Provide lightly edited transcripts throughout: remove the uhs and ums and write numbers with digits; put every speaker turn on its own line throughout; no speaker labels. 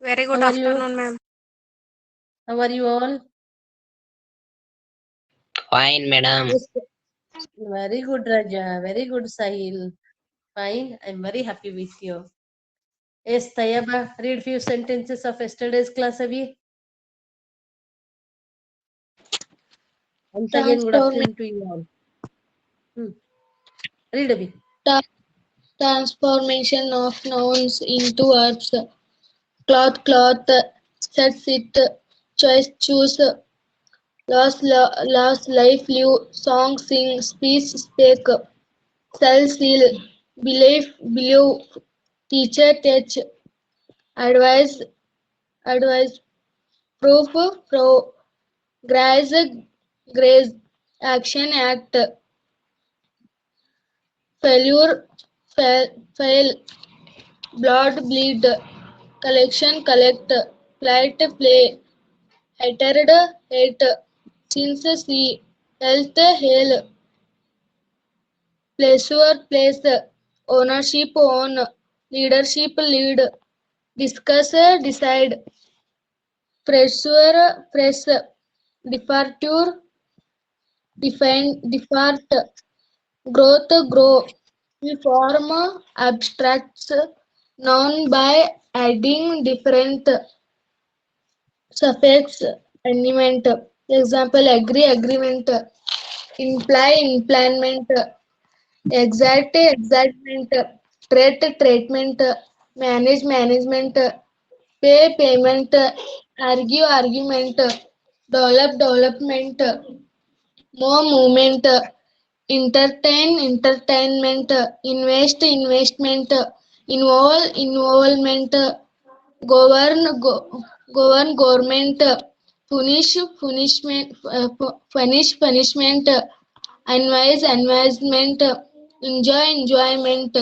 Very good
How are you?
afternoon, ma'am.
How are you all?
Fine, madam.
Yes. Very good, Raja. Very good, Sahil. Fine. I'm very happy with you. Yes, Tayaba, read few sentences of yesterday's class, Abhi. Once again, good
Transform-
afternoon to you all. Read, Abhi.
tra- Transformation of nouns into verbs. Cloth, cloth, set, sit, choice, choose, loss, life, live, song, sing, speech, speak, sell, seal, believe, teacher, teach, advise, advise, proof, pro, graze, graze, action, act, failure, fail, blood, bleed, collection, collect, flight, play, hatred, hate, sins, see, health, hail, pleasure, place, ownership, own, leadership, lead, discuss, decide, pressure, press, departure, define, depart, growth, grow. We form abstracts known by adding different suffix element. Example: agree, agreement; imply, implement; exact, exactment; trait, treatment; manage, management; pay, payment; argue, argument; develop, development; more, movement; entertain, entertainment; invest, investment; involve, involvement; govern, govern, government; punish, punishment; punish, punishment; advise, advisement; enjoy, enjoyment.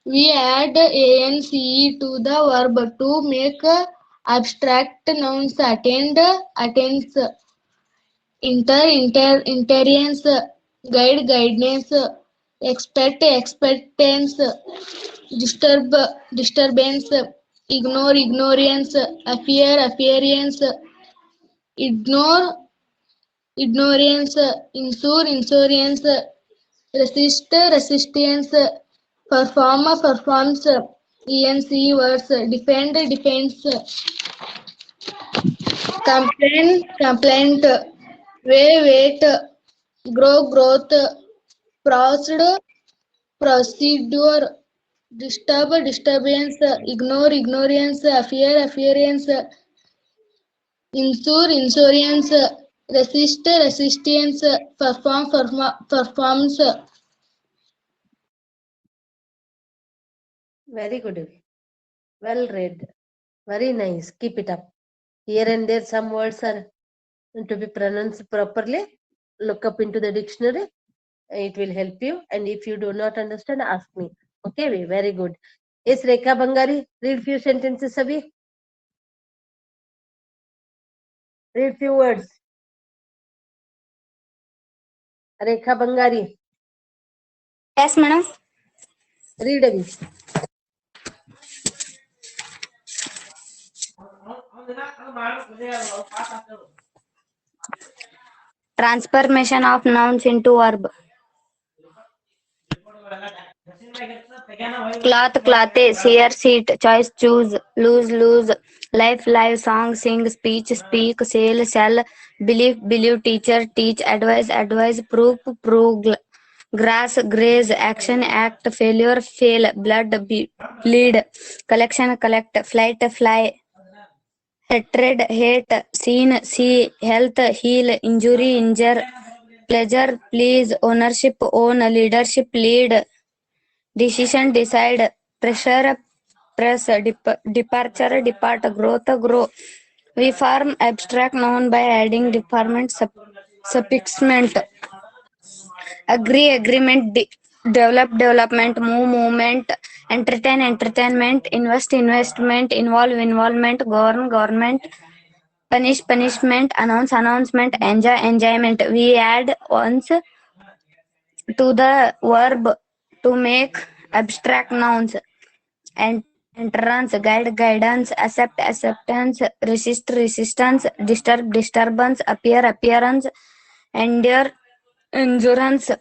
We add ance to the verb to make abstract nouns attend, attends, interiance, guide, guidance, expect, expectance, disturb, disturbance, ignore, ignorance, appear, appearance, ignore, ignorance, insure, insurance, resist, resistance, perform, performs, ence words, defend, defense, complain, complaint, wait, grow, growth, proceed, procedure, disturb, disturbance, ignore, ignorance, fear, appearance, insure, insurance, resist, resistance, perform, performs.
Very good, Abhi. Well read. Very nice. Keep it up. Here and there, some words are to be pronounced properly. Look up into the dictionary. It will help you. And if you do not understand, ask me. Okay, Abhi? Very good. Yes, Rekha Bangari, read few sentences, Abhi. Read few words. Rekha Bangari,
Yes, madam.
read, Abhi.
Transformation of nouns into verb. Cloth, clothe, sear, seat, choice, choose, lose, lose, life, live, song, sing, speech, speak, sell, sell, believe, believe, teacher, teach, advise, advise, proof, prove, grass, graze, action, act, failure, fail, blood, bleed, collection, collect, flight, fly, hatred, hate, seen, see, health, heal, injury, injure, pleasure, please, ownership, own, leadership, lead, decision, decide, pressure, press, departure, depart, growth, grow. We form abstract noun by adding department, suffixment. Agree, agreement, develop, development, move, movement, entertain, entertainment, invest, investment, involve, involvement, govern, government, punish, punishment, announce, announcement, enjoy, enjoyment. We add once to the verb to make abstract nouns and entrance, guide, guidance, accept, acceptance, resist, resistance, disturb, disturbance, appear, appearance, endure, endurance,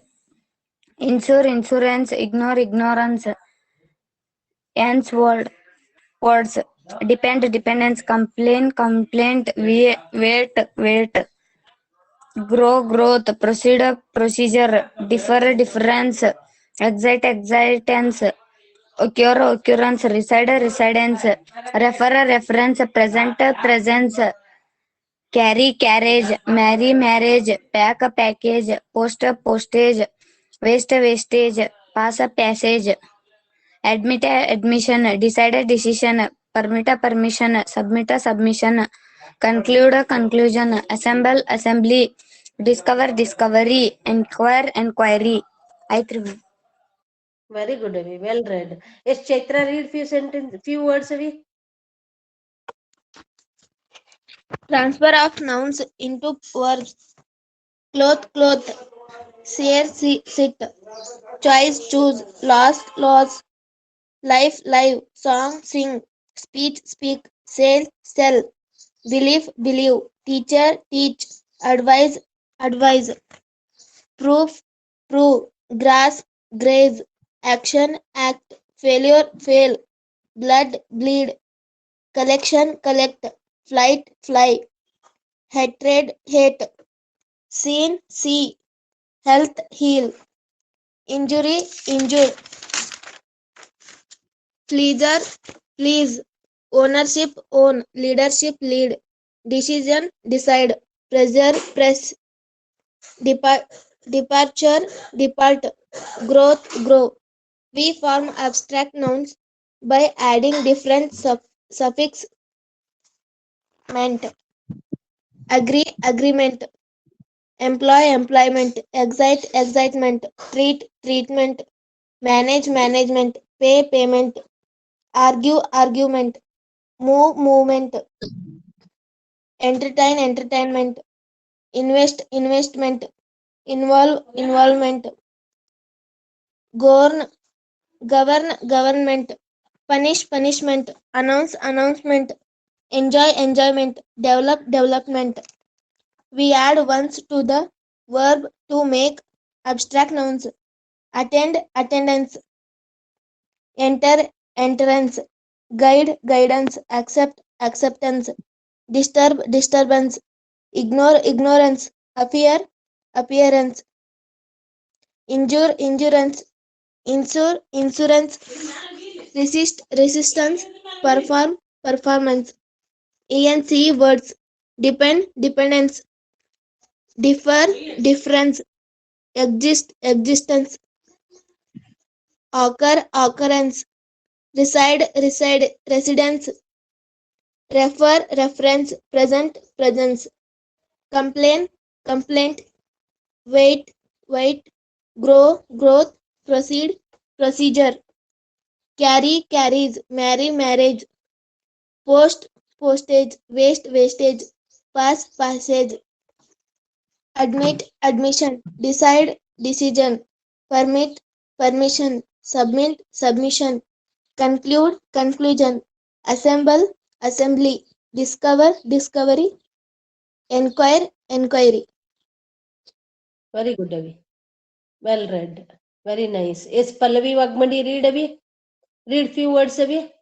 insure, insurance, ignore, ignorance, ends, words, depend, dependence, complain, complaint, wait, wait, grow, growth, procedure, procedure, differ, difference, excite, excitance, occur, occurrence, reside, residence, refer, reference, present, presence, carry, carriage, marry, marriage, pack, package, post, postage, waste, wastage, pass, passage, admit, admission, decide, decision, permit, permission, submit, submission, conclude, conclusion, assemble, assembly, discover, discovery, inquire, inquiry. I three.
Very good, Avi. Well read. Yes, Chaitra, read few words, Avi.
Transfer of nouns into verbs. Cloth, cloth. Share, sit. Choice, choose. Lost, loss. Life, live. Song, sing. Speech, speak. Sell, sell. Believe, believe. Teacher, teach. Advise, advise. Proof, prove. Grasp, graze. Action, act. Failure, fail. Blood, bleed. Collection, collect. Flight, fly. Hatred, hate. Seen, see. Health, heal. Injury, injure. Pleaser, please. Ownership, own. Leadership, lead. Decision, decide. Pressure, press. Departure, depart. Growth, grow. We form abstract nouns by adding different suffix meant. Agree, agreement. Employ, employment. Excite, excitement. Treat, treatment. Manage, management. Pay, payment. Argue, argument. Move, movement. Entertain, entertainment. Invest, investment. Involve, involvement. Govern, government. Punish, punishment. Announce, announcement. Enjoy, enjoyment. Develop, development. We add ones to the verb to make abstract nouns. Attend, attendance. Enter, entrance. Guide, guidance. Accept, acceptance. Disturb, disturbance. Ignore, ignorance. Appear, appearance. Injure, injurance. Insure, insurance. Resist, resistance. Perform, performance. ENC words. Depend, dependence. Differ, difference. Exist, existence. Occur, occurrence. Reside, reside, residence. Refer, reference. Present, presence. Complain, complaint. Wait, wait. Grow, growth. Proceed, procedure. Carry, carries. Marry, marriage. Post, postage. Waste, wastage. Pass, passage. Admit, admission. Decide, decision. Permit, permission. Submit, submission. Conclude, conclusion. Assemble, assembly. Discover, discovery. Enquire, enquiry.
Very good, Avi. Well read. Very nice. Yes, Pallavi Wagmandi, read, Avi. Read few words, Avi.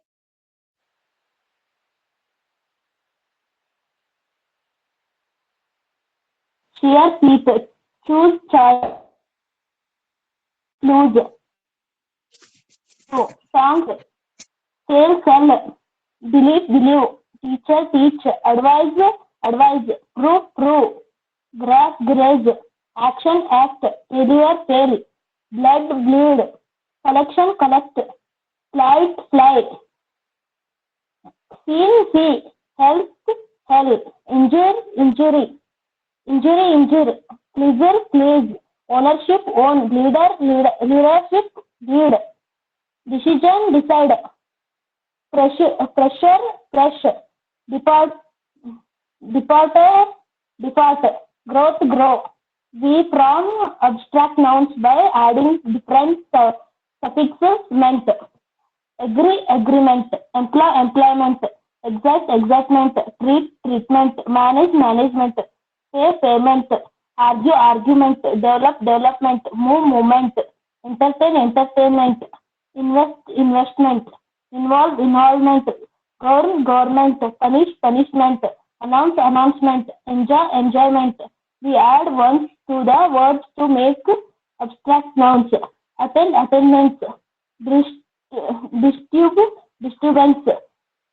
Share, seat. Choose, choice. Lose. Songs. Sell, sell. Believe, believe. Teacher, teach. Advise, advise. Prove, prove. Grass, graze. Action, act. Failure, fail. Blood, bleed. Collection, collect. Flight, fly. Seen, see. Health, health. Injure, injury. Injury, injure. Pleasure, please. Ownership, own. Leader, leadership, lead. Decision, decide. Pressure, pressure. Departure, depart. Growth, grow. We form abstract nouns by adding different suffixes meant. agree, agreement, employ, employment, exact, exactment, treat, treatment, manage, management, pay, payment, argue, argument, develop, development, move, movement, entertain, entertainment, invest, investment, involve, involvement, govern, government, punish, punishment, announce, announcement, enjoy, enjoyment. We add ones to the words to make abstract nouns. Attend, attendance, disturbance,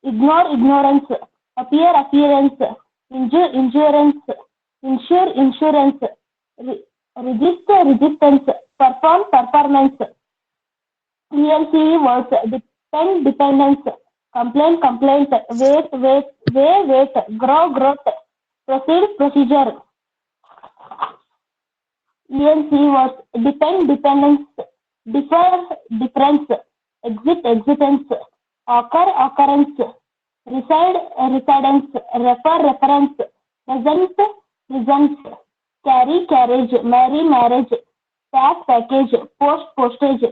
ignore, ignorance, appear, appearance, injure, insurance, insure, insurance, register, resistance, perform, performance, ELCE words, depend, dependence, complain, complaint, wait, wait, wait, grow, growth, proceed, procedure, ELCE words, depend, dependence, differ, difference, exit, exitence, occur, occurrence, reside, residence, refer, reference, present, presence, carry, carriage, marry, marriage, pack, package, post, postage,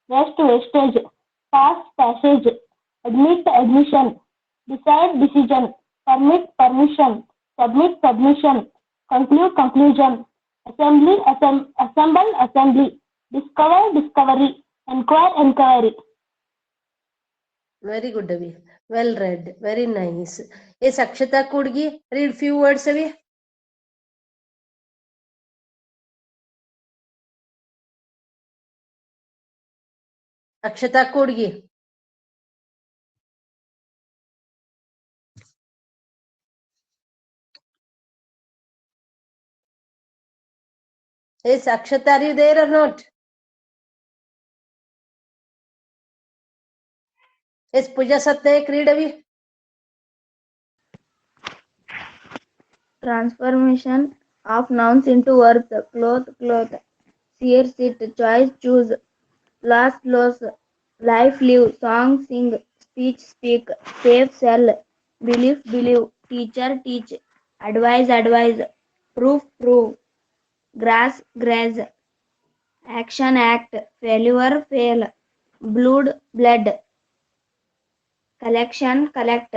west, wastage, pass, passage, admit, admission, decide, decision, permit, permission, submit, submission, conclude, conclusion, assembly, assemble, assembly, discover, discovery, inquire, inquiry.
Very good, Avi. Well read. Very nice. Yes, Akshata Kudgi, read few words, Avi. Akshata Kudgi. Yes, Akshata, are you there or not? Yes, Puja Satnaik, read, Avi.
Transformation of nouns into verbs. Cloth, cloth. Sear, sit. Choice, choose. Loss, loss. Life, live. Song, sing. Speech, speak. Save, sell. Belief, believe. Teacher, teach. Advise, advise. Proof, prove. Grass, graze. Action, act. Failure, fail. Blood, blood. Collection, collect.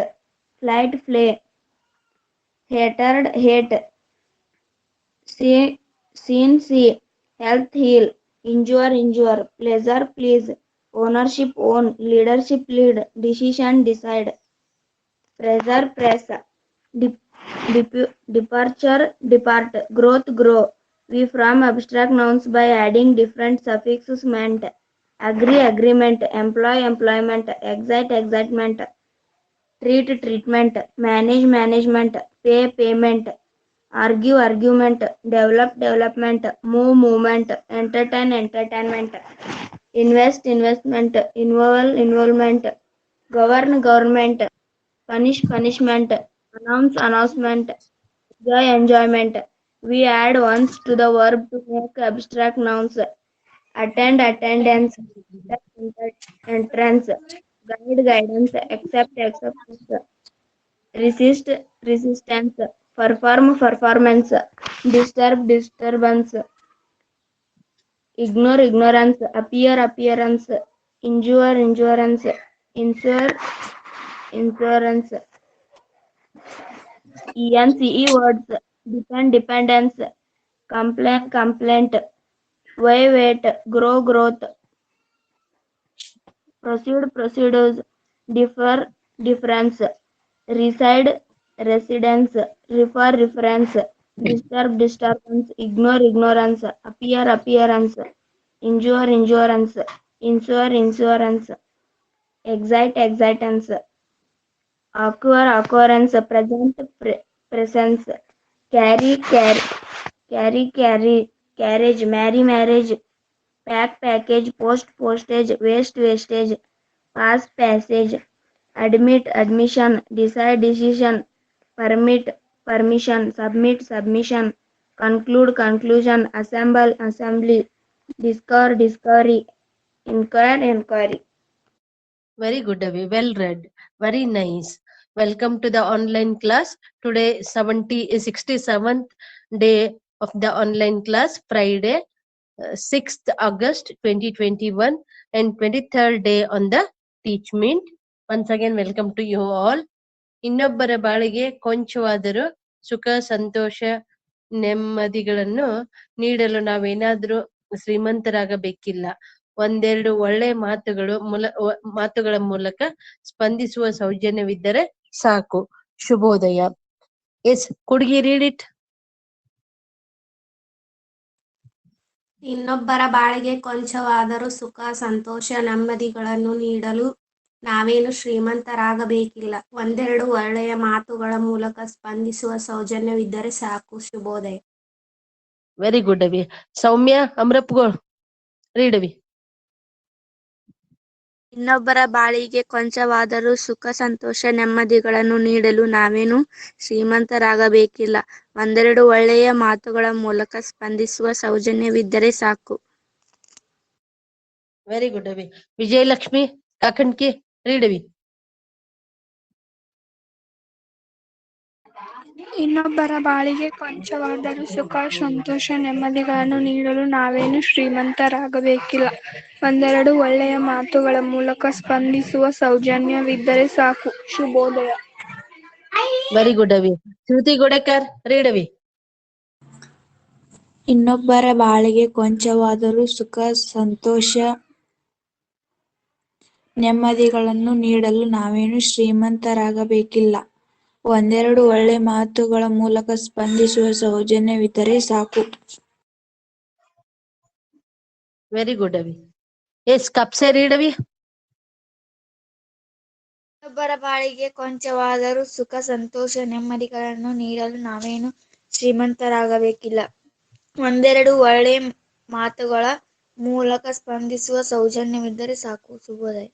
Flight, fly. Hatred, hate. See, seen, see. Health, heal. Injure, injure. Pleasure, please. Ownership, own. Leadership, lead. Decision, decide. Pressure, press. Departure, depart. Growth, grow. We form abstract nouns by adding different suffixes meant. Agree, agreement. Employ, employment. Excite, excitement. Treat, treatment. Manage, management. Pay, payment. Argue, argument. Develop, development. Move, movement. Entertain, entertainment. Invest, investment. Involve, involvement. Govern, government. Punish, punishment. Announce, announcement. Enjoy, enjoyment. We add ones to the verb to make abstract nouns. Attend, attendance. Entrance. Guide, guidance. Accept, acceptance. Resist, resistance. Perform, performance. Disturb, disturbance. Ignore, ignorance. Appear, appearance. Injure, insurance. Insure, insurance. ENCE words. Depend, dependence. Complain, complaint. Wait, grow, growth. Proceed, procedures. Differ, difference. Reside, residence. Refer, reference. Disturb, disturbance. Ignore, ignorance. Appear, appearance. Injure, insurance. Insure, insurance. Excite, excitance. Occur, occurrence. Present, presence. Carry, carriage. Marry, marriage. Pack, package. Post, postage. Waste, wastage. Pass, passage. Admit, admission. Decide, decision. Permit, permission. Submit, submission. Conclude, conclusion. Assemble, assembly. Discover, discovery. Inquire, inquiry.
Very good, Avi. Well read. Very nice. Welcome to the online class. Today, 67th day of the online class, Friday, 6th August 2021, and 23rd day on the teachment. Once again, welcome to you all. ಇನ್ನೊಬ್ಬರ ಬಾಳಿಗೆ ಕೊಂಚವಾದರೂ ಸುಖ ಸಂತೋಷ ನೆಮ್ಮದಿಗಳನ್ನು ನೀಡಲು ನಾವೇನಾದ್ರೂ ಶ್ರೀಮಂತರಾಗಬೇಕಿಲ್ಲ. ಒಂದೆರಡು ಒಳ್ಳೆ ಮಾತುಗಳ ಮೂಲಕ ಸ್ಪಂದಿಸುವ ಸೌಜನ್ಯವಿದ್ದರೆ ಸಾಕು. ಶುಭೋದಯ. Yes, could you read it?
ಇನ್ನೊಬ್ಬರ ಬಾಳಿಗೆ ಕೊಂಚವಾದರೂ ಸುಖ ಸಂತೋಷ ನೆಮ್ಮದಿಗಳನ್ನು ನೀಡಲು ನಾವೇನು ಶ್ರೀಮಂತರಾಗಬೇಕಿಲ್ಲ. ಒಂದೆರಡು ಒಳ್ಳೆಯ ಮಾತುಗಳ ಮೂಲಕ ಸ್ಪಂದಿಸುವ ಸೌಜನ್ಯವಿದ್ದರೆ ಸಾಕು. ಶುಭೋದಯ.
ವೆರಿ ಗುಡ್ ಅವಿ. ಸೌಮ್ಯ ಅಮ್ರಪ್ಗೋಳ್, ರೀಡ್ ಅವಿ.
ಇನ್ನೊಬ್ಬರ ಬಾಳಿಗೆ ಕೊಂಚವಾದರೂ ಸುಖ ಸಂತೋಷ ನೆಮ್ಮದಿಗಳನ್ನು ನೀಡಲು ನಾವೇನು ಶ್ರೀಮಂತರಾಗಬೇಕಿಲ್ಲ. ಒಂದೆರಡು ಒಳ್ಳೆಯ ಮಾತುಗಳ ಮೂಲಕ ಸ್ಪಂದಿಸುವ ಸೌಜನ್ಯವಿದ್ದರೆ ಸಾಕು.
ವೆರಿ ಗುಡ್ ಅವಿ. ವಿಜಯಲಕ್ಷ್ಮಿ ಕಾಕಣ್ಕಿ, ರೀಡ್ ಅವಿ.
ಇನ್ನೊಬ್ಬರ ಬಾಳಿಗೆ ಕೊಂಚವಾದರೂ ಸುಖ ಸಂತೋಷ ನೆಮ್ಮದಿಗಳನ್ನು ನೀಡಲು ನಾವೇನು ಶ್ರೀಮಂತರಾಗಬೇಕಿಲ್ಲ. ಒಂದೆರಡು ಒಳ್ಳೆಯ ಮಾತುಗಳ ಮೂಲಕ ಸ್ಪಂದಿಸುವ ಸೌಜನ್ಯವಿದ್ದರೆ ಸಾಕು. ಶುಭೋದಯ.
ವೆರಿ ಗುಡ್ ಅವಿ. ಶ್ರುತಿ ಗೋಡೆಕರ್, ರೀಡ್ ಅವಿ.
ಇನ್ನೊಬ್ಬರ ಬಾಳಿಗೆ ಕೊಂಚವಾದರೂ ಸುಖ ಸಂತೋಷ ನೆಮ್ಮದಿಗಳನ್ನು ನೀಡಲು ನಾವೇನು ಶ್ರೀಮಂತರಾಗಬೇಕಿಲ್ಲ. ಒಂದೆರಡು ಒಳ್ಳೆ ಮಾತುಗಳ ಮೂಲಕ ಸ್ಪಂದಿಸುವ ಸೌಜನ್ಯವಿದ್ದರೆ ಸಾಕು.
ವೆರಿ ಗುಡ್ ಅವಿ. ಎಸ್, ಕಪ್ಸೆ, ರೀಡ್ ಅವಿ.
ಇನ್ನೊಬ್ಬರ ಬಾಳಿಗೆ ಕೊಂಚವಾದರೂ ಸುಖ ಸಂತೋಷ ನೆಮ್ಮದಿಗಳನ್ನು ನೀಡಲು ನಾವೇನು ಶ್ರೀಮಂತರಾಗಬೇಕಿಲ್ಲ. ಒಂದೆರಡು ಒಳ್ಳೆ ಮಾತುಗಳ ಮೂಲಕ ಸ್ಪಂದಿಸುವ ಸೌಜನ್ಯವಿದ್ದರೆ ಸಾಕು. ಶುಭೋದಯ.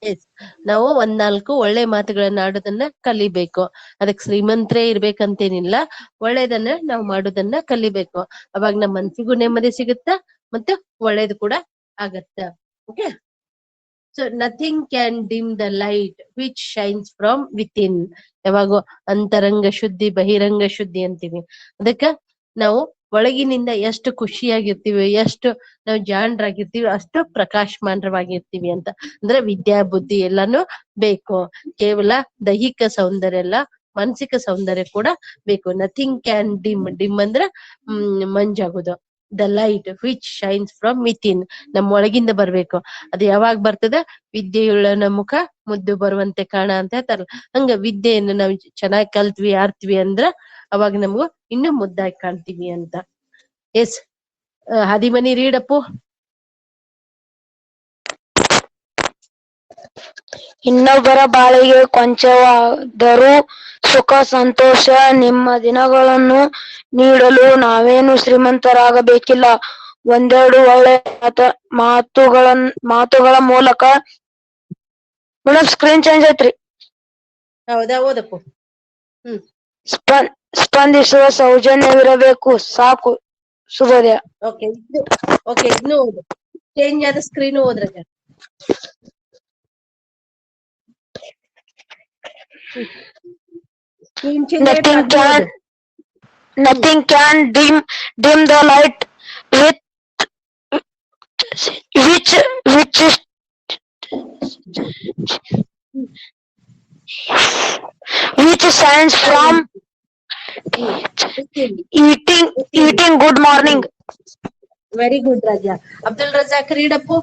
ಎಸ್, ನಾವು 4 ಒಳ್ಳೆ ಮಾತುಗಳನ್ನ ಆಡೋದನ್ನ ಕಲಿಬೇಕು. ಅದಕ್ಕೆ ಶ್ರೀಮಂತರೇ ಇರ್ಬೇಕಂತೇನಿಲ್ಲ. ಒಳ್ಳೇದನ್ನ ನಾವು ಮಾಡೋದನ್ನ ಕಲಿಬೇಕು. ಅವಾಗ ನಮ್ಮ ಮನ್ಸಿಗೂ ನೆಮ್ಮದಿ ಸಿಗುತ್ತ, ಮತ್ತೆ ಒಳ್ಳೇದು ಕೂಡ ಆಗತ್ತ. Okay. So nothing can dim the light which shines from within. ಯಾವಾಗೂ ಅಂತರಂಗ ಶುದ್ಧಿ ಬಹಿರಂಗ ಶುದ್ಧಿ ಅಂತೀವಿ. ಅದಕ್ಕ ನಾವು ಒಳಗಿನಿಂದ ಎಷ್ಟು ಖುಷಿಯಾಗಿರ್ತೀವಿ, ಎಷ್ಟು ನಾವು ಜಾಣರಾಗಿರ್ತೀವಿ, ಅಷ್ಟು ಪ್ರಕಾಶಮಾನವಾಗಿರ್ತೀವಿ ಅಂತ. ಅಂದ್ರೆ ವಿದ್ಯಾ ಬುದ್ಧಿ ಎಲ್ಲಾನು ಬೇಕು. ಕೇವಲ ದೈಹಿಕ ಸೌಂದರ್ಯ ಅಲ್ಲ, ಮಾನಸಿಕ ಸೌಂದರ್ಯ ಕೂಡ ಬೇಕು. ನಥಿಂಗ್ ಕ್ಯಾನ್ ಡಿಮ್ ಅಂದ್ರ ಮಂಜಾಗೋದು. The light which shines from within, ನಮ್ಮ ಒಳಗಿಂದ ಬರ್ಬೇಕು. ಅದು ಯಾವಾಗ ಬರ್ತದ? ವಿದ್ಯೆಯುಳ್ಳನ ಮುಖ ಮುದ್ದು ಬರುವಂತೆ ಕಾಣ ಅಂತ ಹೇಳ್ತಾರಲ್ಲ, ಹಂಗ ವಿದ್ಯೆಯನ್ನು ನಾವು ಚೆನ್ನಾಗಿ ಕಲ್ತ್ವಿ ಆಡ್ತೀವಿ ಅಂದ್ರ ಅವಾಗ ನಮಗೂ ಇನ್ನೂ ಮುದ್ದಾಗಿ ಕಾಣ್ತೀವಿ ಅಂತ. Yes, Hadimani, read Appu.
ಇನ್ನೊಬ್ಬರ ಬಾಳಿಗೆ ಕೊಂಚವಾದರೂ ಸುಖ ಸಂತೋಷ ನೆಮ್ಮದಿಗಳನ್ನು ನೀಡಲು ನಾವೇನು ಶ್ರೀಮಂತರಾಗಬೇಕಿಲ್ಲ. ಒಂದೆರಡು ಒಳ್ಳೆಯ ಮಾತುಗಳ ಮೂಲಕ ಸ್ಕ್ರೀನ್ ಚೇಂಜ್ ಐತ್ರಿ.
ಹೌದಾ? ಓದಪ್ಪು.
ಸ್ಪಂದಿಸುವ ಸೌಜನ್ಯವಿರಬೇಕು ಸಾಕು. ಶುಭೋದಯ.
ಓಕೆ, ಇದನ್ನು ಓದು. ಚೇಂಜ್ ಆದ screen ಓದ್ರಾಗ.
Nothing can dim the light which shines from eating. Good morning.
Very good Raja. Abdul Razak, read Appu.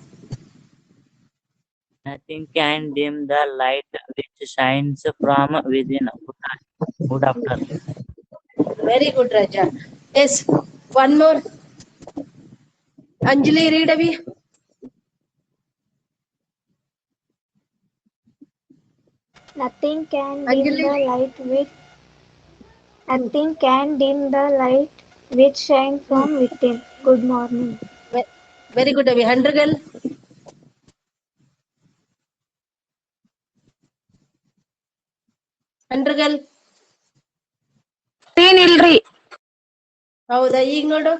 Nothing can dim the light which shines from within. Good afternoon.
Very good, Raja. Yes, one more. Anjali, read avi.
Nothing can dim the light which shines from within. Good morning.
Very good, avi. Handragal.
ಇಲ್ರಿ.
ಹೌದಾ? ಈಗ ನೋಡು.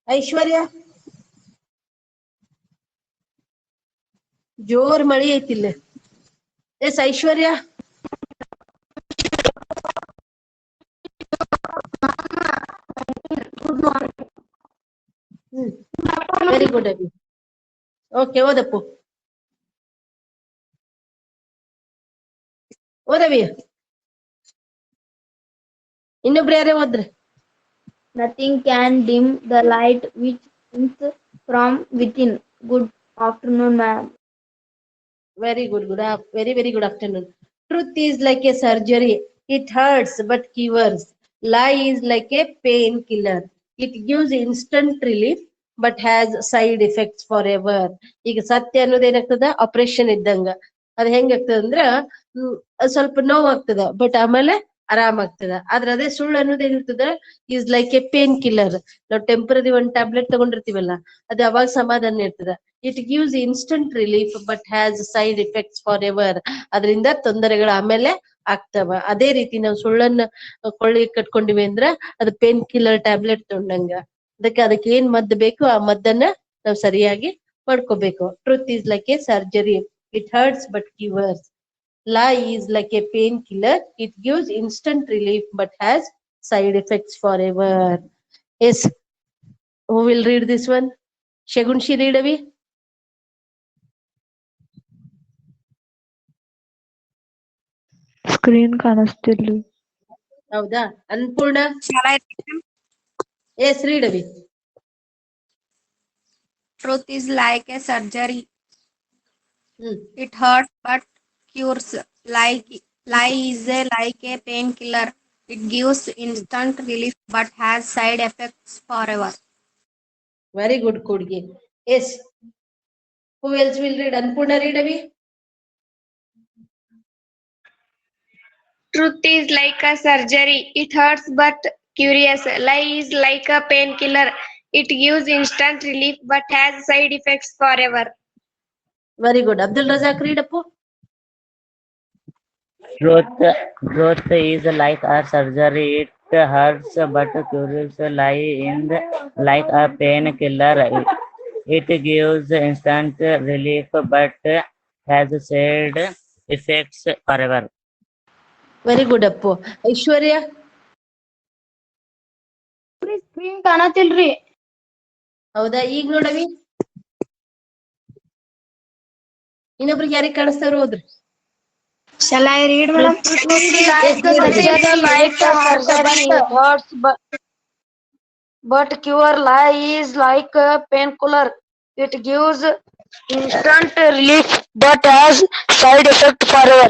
ಐಶ್ವರ್ಯ, ಜೋರ್ ಮಳಿ ಐತಿಲ್ಲ. Yes, Aishwarya. Very good Abhi. Okay, ಓದಪ್ಪು. ಓದವಿ. ಇನ್ನೊಬ್ರು ಯಾರೇ ಓದ್ರಿ.
Nothing can dim the light which shines from within. Good afternoon, ma'am.
Very good. Very good afternoon. Truth is like a surgery. It hurts but cures. Lie is like a painkiller. It gives instant relief but has side effects forever. ಈಗ ಸತ್ಯ ಅನ್ನೋದು ಏನಾಗ್ತದ operation ಇದ್ದಂಗ. ಅದ್ ಹೆಂಗಾಗ್ತದ ಅಂದ್ರ ಸ್ವಲ್ಪ ನೋವು ಆಗ್ತದ ಬಟ್ ಆಮೇಲೆ ಆರಾಮ್ ಆಗ್ತದ. ಆದ್ರೆ ಅದೇ ಸುಳ್ಳು ಅನ್ನೋದು ಏನಿರ್ತದ is like A pain killer. ನಾವು ಟೆಂಪರರಿ ಒಂದ್ ಟ್ಯಾಬ್ಲೆಟ್ ತಗೊಂಡಿರ್ತೀವಲ್ಲ ಅದು ಅವಾಗ ಸಮಾಧಾನ ಇರ್ತದ. It gives instant relief but has side effects for ever. ಅದರಿಂದ ತೊಂದರೆಗಳು ಆಮೇಲೆ ಆಗ್ತವ. ಅದೇ ರೀತಿ ನಾವು ಸುಳ್ಳನ್ನ ಕೊಳ್ಳಿ ಕಟ್ಕೊಂಡಿವಿ ಅಂದ್ರ ಅದು ಪೇನ್ ಕಿಲ್ಲರ್ ಟ್ಯಾಬ್ಲೆಟ್ ತಗೊಂಡಂಗ. ಅದಕ್ಕೆ ಏನ್ ಮದ್ದು ಬೇಕು ಆ ಮದ್ದನ್ನ ನಾವು ಸರಿಯಾಗಿ ಮಾಡ್ಕೋಬೇಕು. Truth is like A surgery. It hertz but cures. Lie is like a painkiller. It gives instant relief but has side effects forever. Yes. Who will read this one? Shagunshi, read away.
Screen ಕಾಣಿಸ್ತಿಲ್ಲ.
ಹೌದಾ? Annapurna. Yes, read away.
Truth is like a surgery. It hurts but cures. Lie is like a painkiller. It gives instant relief but has side effects forever.
Very good, Kodgi. Yes. Who else will read? Anpurna, read away.
Truth is like a surgery. It hurts but curious. Lie is like a painkiller. It gives instant relief but has side effects forever.
Very good. Abdul Razak, read up.
Truth is like a surgery. It hurts but cures. Lie is like a painkiller. It gives instant relief but has side effects forever.
Very good, Appu. Aishwarya.
Screen ಕಾಣತಿಲ್ರಿ.
ಹೌದಾ? ಈಗ ನೋಡವಿ. ಇನ್ನೊಬ್ರಿಗೆ ಯಾರಿಗೆ ಕಾಣಿಸ್ತಾರ ಹೋದ್ರಿ.
Shall I read, madam?
But cure. Lie is like a painkiller. It gives instant relief but has side effect forever.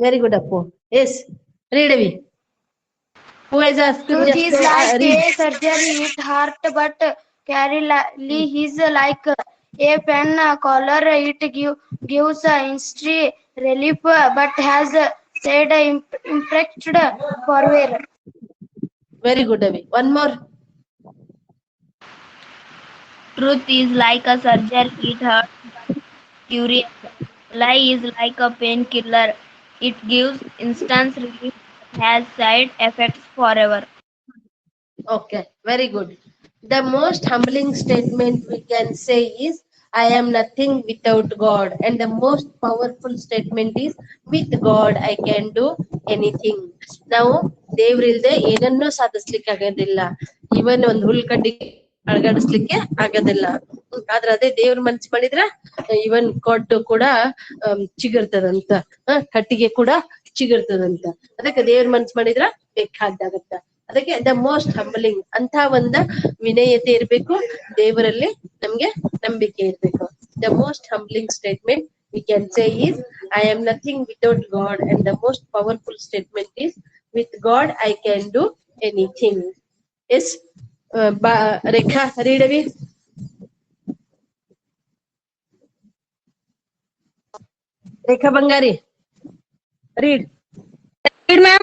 Very good, Appu. Yes, read away. Who has asked?
Truth is like
read.
a surgery. It hurts but lie is like a pen collar. It gives instant relief but has side effects forever.
Very good, Avi. One more.
Truth is like a surgery. It hurts but curious. Lie is like a painkiller. It gives instant relief but has side effects forever.
Okay, very good. The most humbling statement we can say is, I am nothing without God. And the most powerful statement is, with God I can do anything. ನಾವು ದೇವ್ರಿಲ್ದೆ ಏನನ್ನೂ ಸಾಧಿಸ್ಲಿಕ್ಕೆ ಆಗೋದಿಲ್ಲ. ಇವನ್ ಒಂದ್ ಹುಲ್ಕಡ್ಡಿ ಅಳಗಾಡಿಸ್ಲಿಕ್ಕೆ ಆಗೋದಿಲ್ಲ. ಆದ್ರೆ ಅದೇ ದೇವ್ರ ಮನ್ಸ್ ಮಾಡಿದ್ರ ಇವನ್ ಕೊಟ್ಟು ಕೂಡ ಚಿಗುರ್ತದಂತ, ಕಟ್ಟಿಗೆ ಕೂಡ ಚಿಗುರ್ತದಂತ. ಅದಕ್ಕೆ ದೇವ್ರ ಮನ್ಸ್ ಮಾಡಿದ್ರ ಬೇಕಾದಾಗತ್ತ. ಅದಕ್ಕೆ ದ ಮೋಸ್ಟ್ ಹಂಬಲಿಂಗ್ ಅಂತ ಒಂದ ವಿನಯತೆ ಇರ್ಬೇಕು, ದೇವರಲ್ಲಿ ನಮ್ಗೆ ನಂಬಿಕೆ ಇರ್ಬೇಕು. The most humbling statement we can say is, I am nothing without God, and the most powerful statement is, with God I can do anything. Yes, Rekha, read away. Rekha Bangari, read.
Read, ma'am.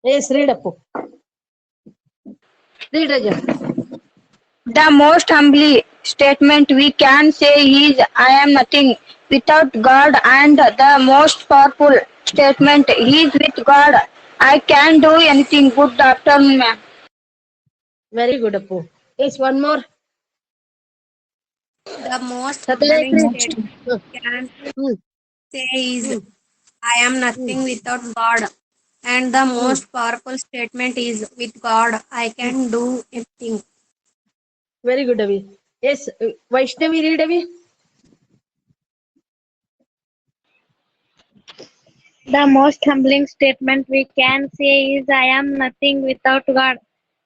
Yes, read up. Read, Raja.
The most humbly statement we can say is, I am nothing without God, and the most powerful statement is, with God I can do anything. Good afternoon, ma'am.
Very good, Appu. Yes, one more.
The most
Satya,
humbling
read.
statement we can say is, I am nothing without God. And the most powerful statement is, with God I can do anything.
Very good, Avi. Yes, Vaishnavi, read Avi.
The most humbling statement we can say is I am nothing without God.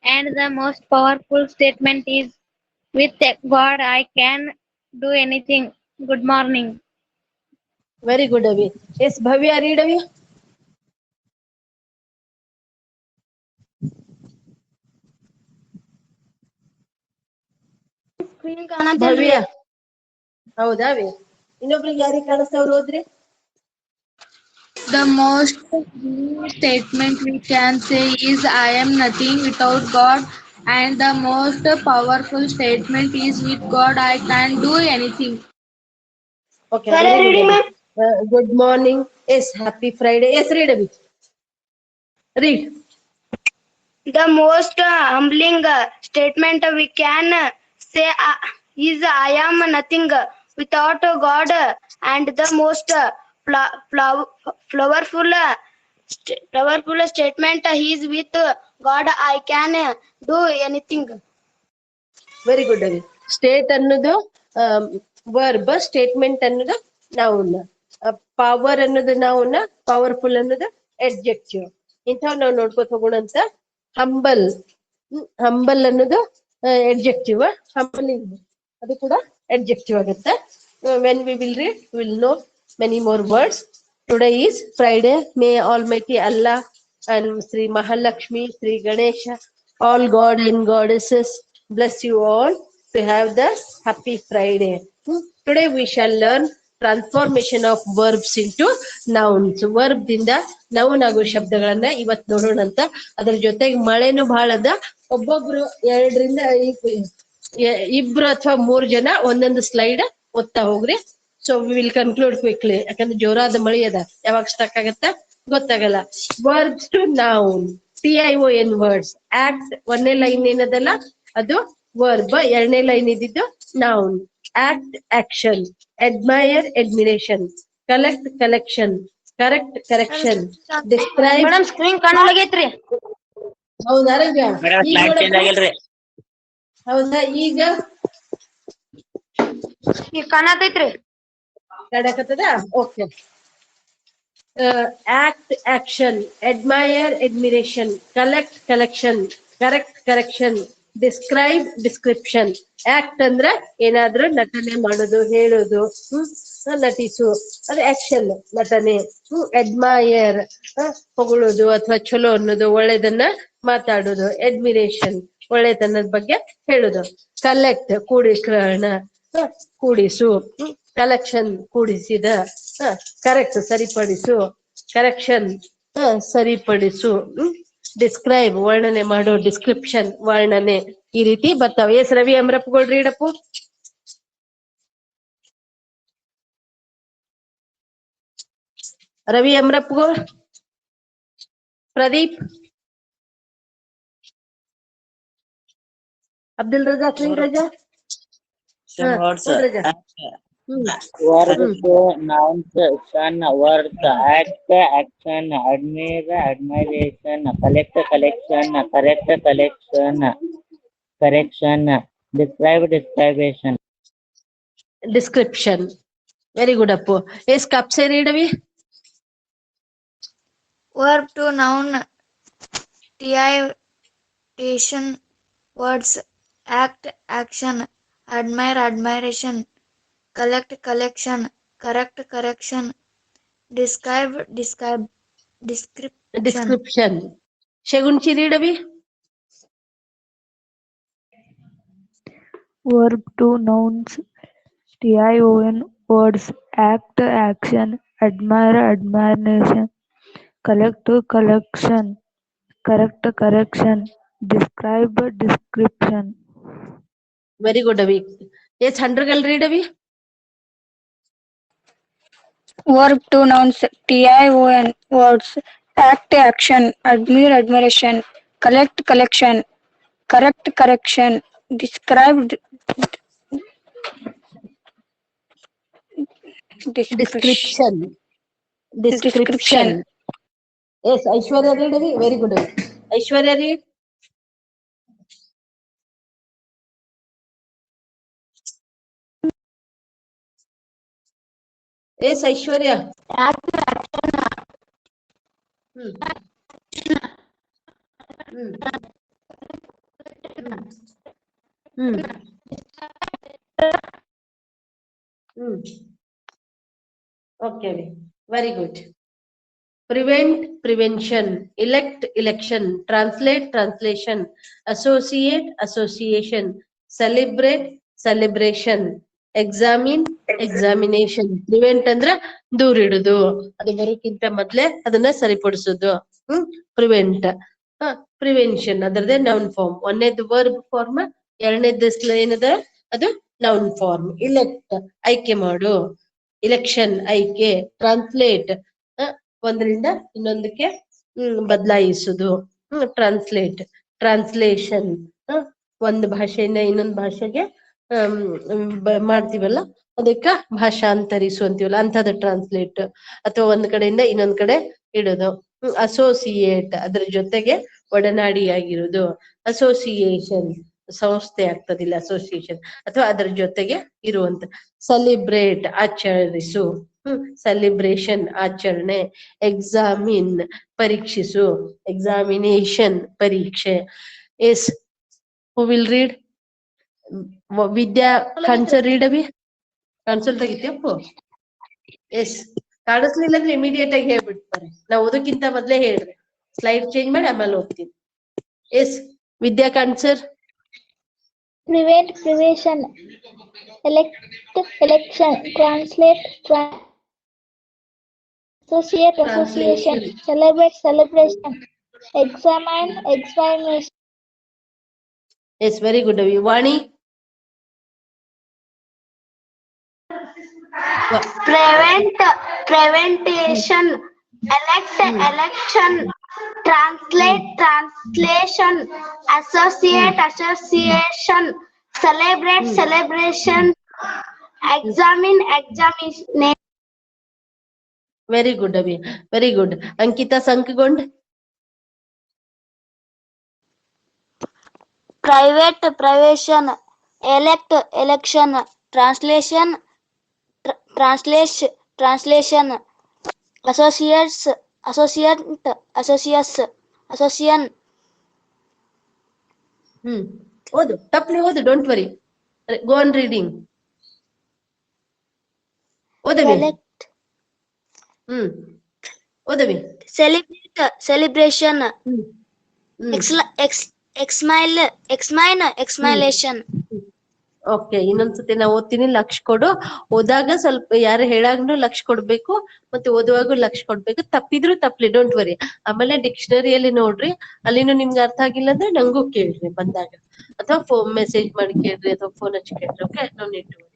And the most powerful statement is with God I can do anything. Good morning.
Very good, Avi. Yes, Bhavya, read Avi.
Screen ಕಾಣತಿಲ್ರಿ.
ಭವ್ಯ ಹೌದಾ ಅವಿ? ಇನ್ನೊಬ್ರಿಗೆ ಯಾರಿಗೆ ಕಾಣಿಸ್ತವ್ರು ಓದ್ರಿ.
The most statement we can say is I am nothing without God, and the most powerful statement is with God I can do anything.
Okay, very good. Good morning. Yes, happy Friday. Yes, read Avi. Read.
The most humbling statement we can say is I am nothing without God, and the most powerful statement is with God I can do anything.
Very good ಅವಿ. State ಅನ್ನೋದು verb, statement ಅನ್ನೋದು noun, power ಅನ್ನೋದು noun, powerful ಅನ್ನೋದು adjective. ಇಂಥವ್ ನಾವು ನೋಡ್ಕೊತ ಹೋಗೋಣ ಅಂತ. ಹಂಬಲ್, ಹಂಬಲ್ ಅನ್ನೋದು ಅಡ್ಜೆಕ್ಟಿವ್, ಹಂಬಲಿಂಗ್ ಅದು ಕೂಡ ಅಡ್ಜೆಕ್ಟಿವ್ ಆಗುತ್ತೆ. When we will read will no many more words. Today is Friday. May almighty Allah and Sri Mahalakshmi, Sri Ganesha, all God and goddesses bless you all to have the happy Friday. Today we shall learn transformation of verbs into nouns. Verb ದಿಂದ noun ಆಗೋ ಶಬ್ದಗಳನ್ನ ಇವತ್ತು ನೋಡೋಣ ಅಂತ. ಅದ್ರ ಜೊತೆಗೆ ಮಳೆನೂ ಬಹಳ ಅದ. ಒಬ್ಬೊಬ್ರು 2 ರಿಂದ 2 ಅಥವಾ 3 ಜನ ಒಂದೊಂದು ಸ್ಲೈಡ್ ಓದ್ತಾ ಹೋಗ್ರಿ. So we will conclude quickly. ಯಾಕಂದ್ರೆ ಜೋರಾದ ಮಳಿ ಅದ, ಯಾವಾಗ ಸ್ಟಕ್ ಆಗತ್ತ ಗೊತ್ತಾಗಲ್ಲ. Verbs to noun, TION words. Act 1ನೇ ಲೈನ್ ಏನದಲ್ಲ ಅದು ವರ್ಬ್, 2ನೇ ಲೈನ್ ಇದ್ದಿದ್ದು noun. Act action, admire admiration, collect collection, correct correction, describe.
Madam screen ಕಾಣಲಾಗೈತ್ರಿ.
ಹೌದಾ ಈಗ? ಹೌದಾ ಈಗ
ಕಾಣತೈತ್ರಿ.
ಕಾಣಕತ್ತದ? Okay. Act action, admire admiration, collect collection, correct correction, describe description. Act ಅಂದ್ರ ಏನಾದ್ರೂ ನಟನೆ ಮಾಡೋದು, ಹೇಳೋದು, ನಟಿಸು, ಅದು ಆಕ್ಷನ್, ನಟನೆ. ಅಡ್ಮೈರ್ ಹೊಗಳೋದು ಅಥವಾ ಚಲೋ ಅನ್ನೋದು, ಒಳ್ಳೇದನ್ನ ಮಾತಾಡೋದು. ಅಡ್ಮಿರೇಷನ್ ಒಳ್ಳೆತನದ ಬಗ್ಗೆ ಹೇಳೋದು. ಕಲೆಕ್ಟ್ ಕೂಡಿಕರಣ, ಕೂಡಿಸು. ಕಲೆಕ್ಷನ್ ಕೂಡಿಸಿದ. ಕರೆಕ್ಟ್ ಸರಿಪಡಿಸು. ಕರೆಕ್ಷನ್ ಸರಿಪಡಿಸು. ಡಿಸ್ಕ್ರೈಬ್ ವರ್ಣನೆ ಮಾಡೋ, ಡಿಸ್ಕ್ರಿಪ್ಷನ್ ವರ್ಣನೆ. ಈ ರೀತಿ ಬರ್ತಾವೆ. ಎಸ್ ರವಿ ಅಮರಪ್ಪಗಳು ರೀಡಪ್ಪು. ರವಿ ಅಮರಪ್ಪಗಳು. ಪ್ರದೀಪ್, ಅಬ್ದುಲ್ ರಜಾ, ಸ್ರೀ ರಜಾ. ರಜಾ.
Verbs, nouns, son, worth, act, action, admire, admiration, collect, collection, correct, collection, correction, describe, description.
Description. Very good, Appu. Yes, cup say read avi.
Verb to noun, TION words. Act action, admire admiration, collect collection, correct correction, describe description.
Description. Shagunchi read avi.
Verb to nouns, TION words. Act action, admire admiration, collect collection, correct correction, describe description.
Very good avi. Yes, Handragal read avi.
Verb to nouns, TION words. Act action, admire admiration, collect collection, correct correction, describe
Description. Description. Yes, Aishwarya read avi. Very good avi. Aishwarya read. Yes, Aishwarya.
Act action,
hmm hmm okay very good. Prevent, prevention, elect, election, translate, translation, associate, association, celebrate, celebration, examine, examination. Prevent ಅಂದ್ರ ದೂರಿಡುದು, ಅದು ಬರೋಕ್ಕಿಂತ ಮೊದ್ಲೇ ಅದನ್ನ ಸರಿಪಡಿಸೋದು. Prevent, prevention ಅದರದೇ noun form. ಒಂದನೇದು verb form, ಎರಡನೇದು ಏನದ ಅದು ನೌನ್ ಫಾರ್ಮ್. ಇಲೆಕ್ಟ್ ಆಯ್ಕೆ ಮಾಡು, ಇಲೆಕ್ಷನ್ ಆಯ್ಕೆ, ಟ್ರಾನ್ಸ್ಲೇಟ್ ಒಂದರಿಂದ ಇನ್ನೊಂದಕ್ಕೆ ಬದಲಾಯಿಸುದು, ಟ್ರಾನ್ಸ್ಲೇಟ್, ಟ್ರಾನ್ಸ್ಲೇಷನ್ ಒಂದು ಭಾಷೆಯಿಂದ ಇನ್ನೊಂದು ಭಾಷೆಗೆ ಮಾಡ್ತೀವಲ್ಲ ಅದಕ್ಕ ಭಾಷಾಂತರಿಸು ಅಂತೀವಲ್ಲ ಅಂಥದ್ದು ಟ್ರಾನ್ಸ್ಲೇಟ್. ಅಥವಾ ಒಂದ್ ಕಡೆಯಿಂದ ಇನ್ನೊಂದ್ ಕಡೆ ಇಡೋದು. ಅಸೋಸಿಯೇಟ್ ಅದ್ರ ಜೊತೆಗೆ ಒಡನಾಡಿಯಾಗಿರುವುದು. ಅಸೋಸಿಯೇಷನ್ ಸಂಸ್ಥೆ ಆಗ್ತದಿಲ್ಲ, ಅಸೋಸಿಯೇಷನ್ ಅಥವಾ ಅದರ ಜೊತೆಗೆ ಇರುವಂತ. ಸೆಲಿಬ್ರೇಟ್ ಆಚರಿಸು, ಸೆಲಿಬ್ರೇಷನ್ ಆಚರಣೆ. ಎಕ್ಸಾಮಿನ್ ಪರೀಕ್ಷಿಸು, ಎಕ್ಸಾಮಿನೇಷನ್ ಪರೀಕ್ಷೆ. Yes who will read? Vidya ಕನ್ಸರ್ ರೀಡ್ ಅವಿ ಕನ್ಸಲ್ ತೆಗಿತೀಯಪ್ಪು? ಎಸ್ ಕಾಣಿಸ್ಲಿಲ್ಲ ಅಂದ್ರೆ ಇಮಿಡಿಯೇಟ್ ಆಗಿ ಹೇಳ್ಬಿಡ್ತಾರೆ. ನಾವು ಓದಕ್ಕಿಂತ ಮೊದ್ಲೇ ಹೇಳ್ರಿ, ಸ್ಲೈಡ್ ಚೇಂಜ್ ಮಾಡಿ ಆಮೇಲೆ ಓದ್ತೀನಿ. ಎಸ್ ವಿದ್ಯಾ ಕನ್ಸರ್.
Prevent, prevention, elect, election, translate, associate, association, celebrate, celebration, examine, examination.
Yes very good ಅವಿ. ವಾಣಿ?
Prevent, prevention, elect, election, translate, translation, associate, association, celebrate, celebration, examine, examination.
Very good ಅವಿ, very good. Ankita ಸಂಕಗೊಂಡ್?
Private, prevention, elect, election, translation, translation, associates, associate, association.
ಓದು, ತಪ್ಪಲಿ ಓದು, don't worry. Go on reading. ಓದವಿ. ಓದವಿ.
Celebrate, celebration, examination.
Okay, ಇನ್ನೊಂದ್ಸತಿ ನಾ ಓದ್ತೀನಿ, ಲಕ್ಷ ಕೊಡು. ಓದಾಗ ಸ್ವಲ್ಪ ಯಾರು ಹೇಳಾಗ್ನು ಲಕ್ಷ ಕೊಡ್ಬೇಕು, ಮತ್ತೆ ಓದುವಾಗೂ ಲಕ್ಷ ಕೊಡ್ಬೇಕು. ತಪ್ಪಿದ್ರು ತಪ್ಪಲಿ, ಡೋಂಟ್ ವರಿ. ಆಮೇಲೆ ಡಿಕ್ಷನರಿಯಲ್ಲಿ ನೋಡ್ರಿ, ಅಲ್ಲಿನೂ ನಿಮ್ಗೆ ಅರ್ಥ ಆಗಿಲ್ಲ ಅಂದ್ರೆ ನಂಗೂ ಕೇಳ್ರಿ ಬಂದಾಗ, ಅಥವಾ ಫೋನ್ ಮೆಸೇಜ್ ಮಾಡಿ ಕೇಳ್ರಿ, ಅಥವಾ ಫೋನ್ ಹಚ್ಚಿ ಕೇಳ್ರಿ. Okay, no need to worry.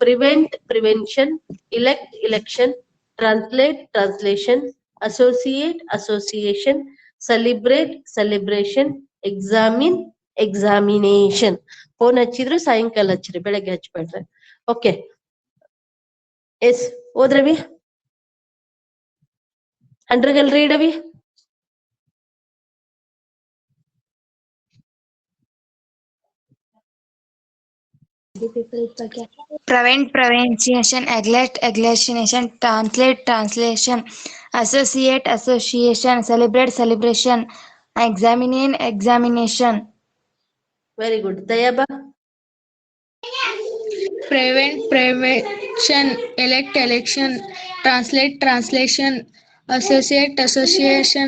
Prevent, prevention, elect, election, translate, translation, associate, association, celebrate, celebration, examine, examination. Phone ಹಚ್ಚಿದ್ರು ಸಾಯಂಕಾಲ ಹಚ್ಚಿರಿ, ಬೆಳಗ್ಗೆ ಹಚ್ಬೇಡ್ರಿ. ಓಕೆ, ಎಸ್ ಓದ್ರವಿ. 100 ರೀಡ್ ಅವಿ.
Prevent, prevention, neglect, neglection, translate, translation, associate, association, celebrate, celebration, examine, examination.
Very good. ದಯಾಬಾ?
Prevent, prevention, elect, election, translate, translation, associate, association,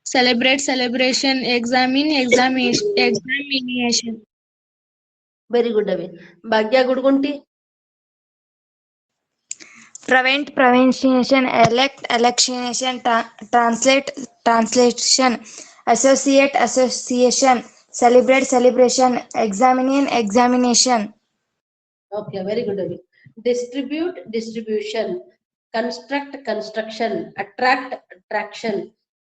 celebrate, celebration, examine, examination.
Very good ಅವಿ. ಭಾಗ್ಯ Gudgunti?
Prevent, prevention, elect, election, translate, translation, associate, association, celebrate, celebration, examine, examination.
Okay, very good ಅವಿ. Distribute, distribution, construct, construction, attract, attraction,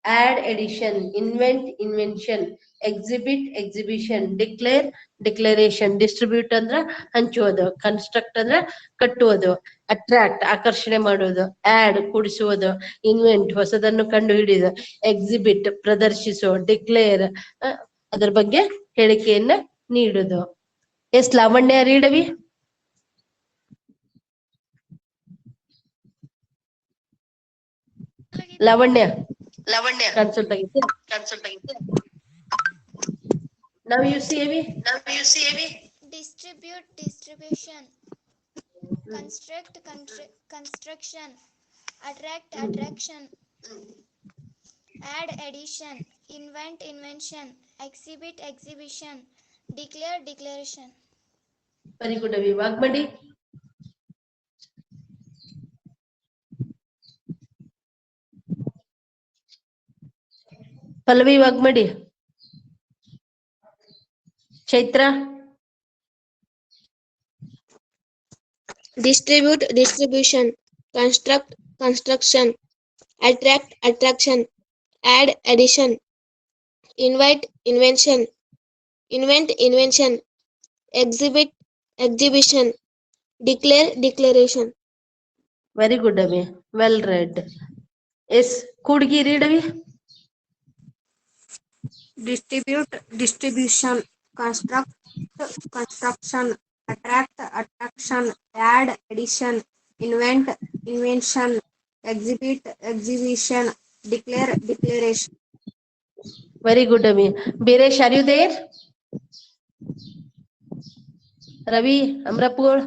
add, addition, invent, invention, exhibit, exhibition, declare, declaration. Distribute ಅಂದ್ರ ಹಂಚುವುದು, construct ಅಂದ್ರ ಕಟ್ಟುವುದು, attract ಆಕರ್ಷಣೆ ಮಾಡುವುದು, add ಕೂಡಿಸುವುದು, invent ಹೊಸದನ್ನು ಕಂಡು ಹಿಡಿಯುವುದು, exhibit ಪ್ರದರ್ಶಿಸು, declare ಅದರ ಬಗ್ಗೆ ಹೇಳಿಕೆಯನ್ನ ನೀಡುವುದು. ಎಸ್ ಲಾವಣ್ಯ ರೀಡವಿ. ಲಾವಣ್ಯ ಕನ್ಸಲ್ಟ್ ಆಗಿತ್ತು. Now you see Avi?
distribute, distribution, construct, construction, attract, attraction, add, addition, invent, invention, exhibit, exhibition, declare, declaration.
Very good ಅವಿ. ವಾಗ್ಮಡಿ. ಪಲ್ಲವಿ ವಾಗ್ಮಡಿ. Chaitra.
Distribute, distribution, construct, construction, attract, attraction, add, addition, invite, invention, invent, invention, exhibit, exhibition, declare, declaration.
Very good ಅವಿ. Well read. Yes ಕೂಡ್ಗಿ read ಅವಿ.
Distribute, distribution, construct, construction, attract, attraction, add, addition, invent, invention, exhibit, exhibition, declare, declaration.
Very good ಅವಿ. Biresh are you there? Ravi Amrapur.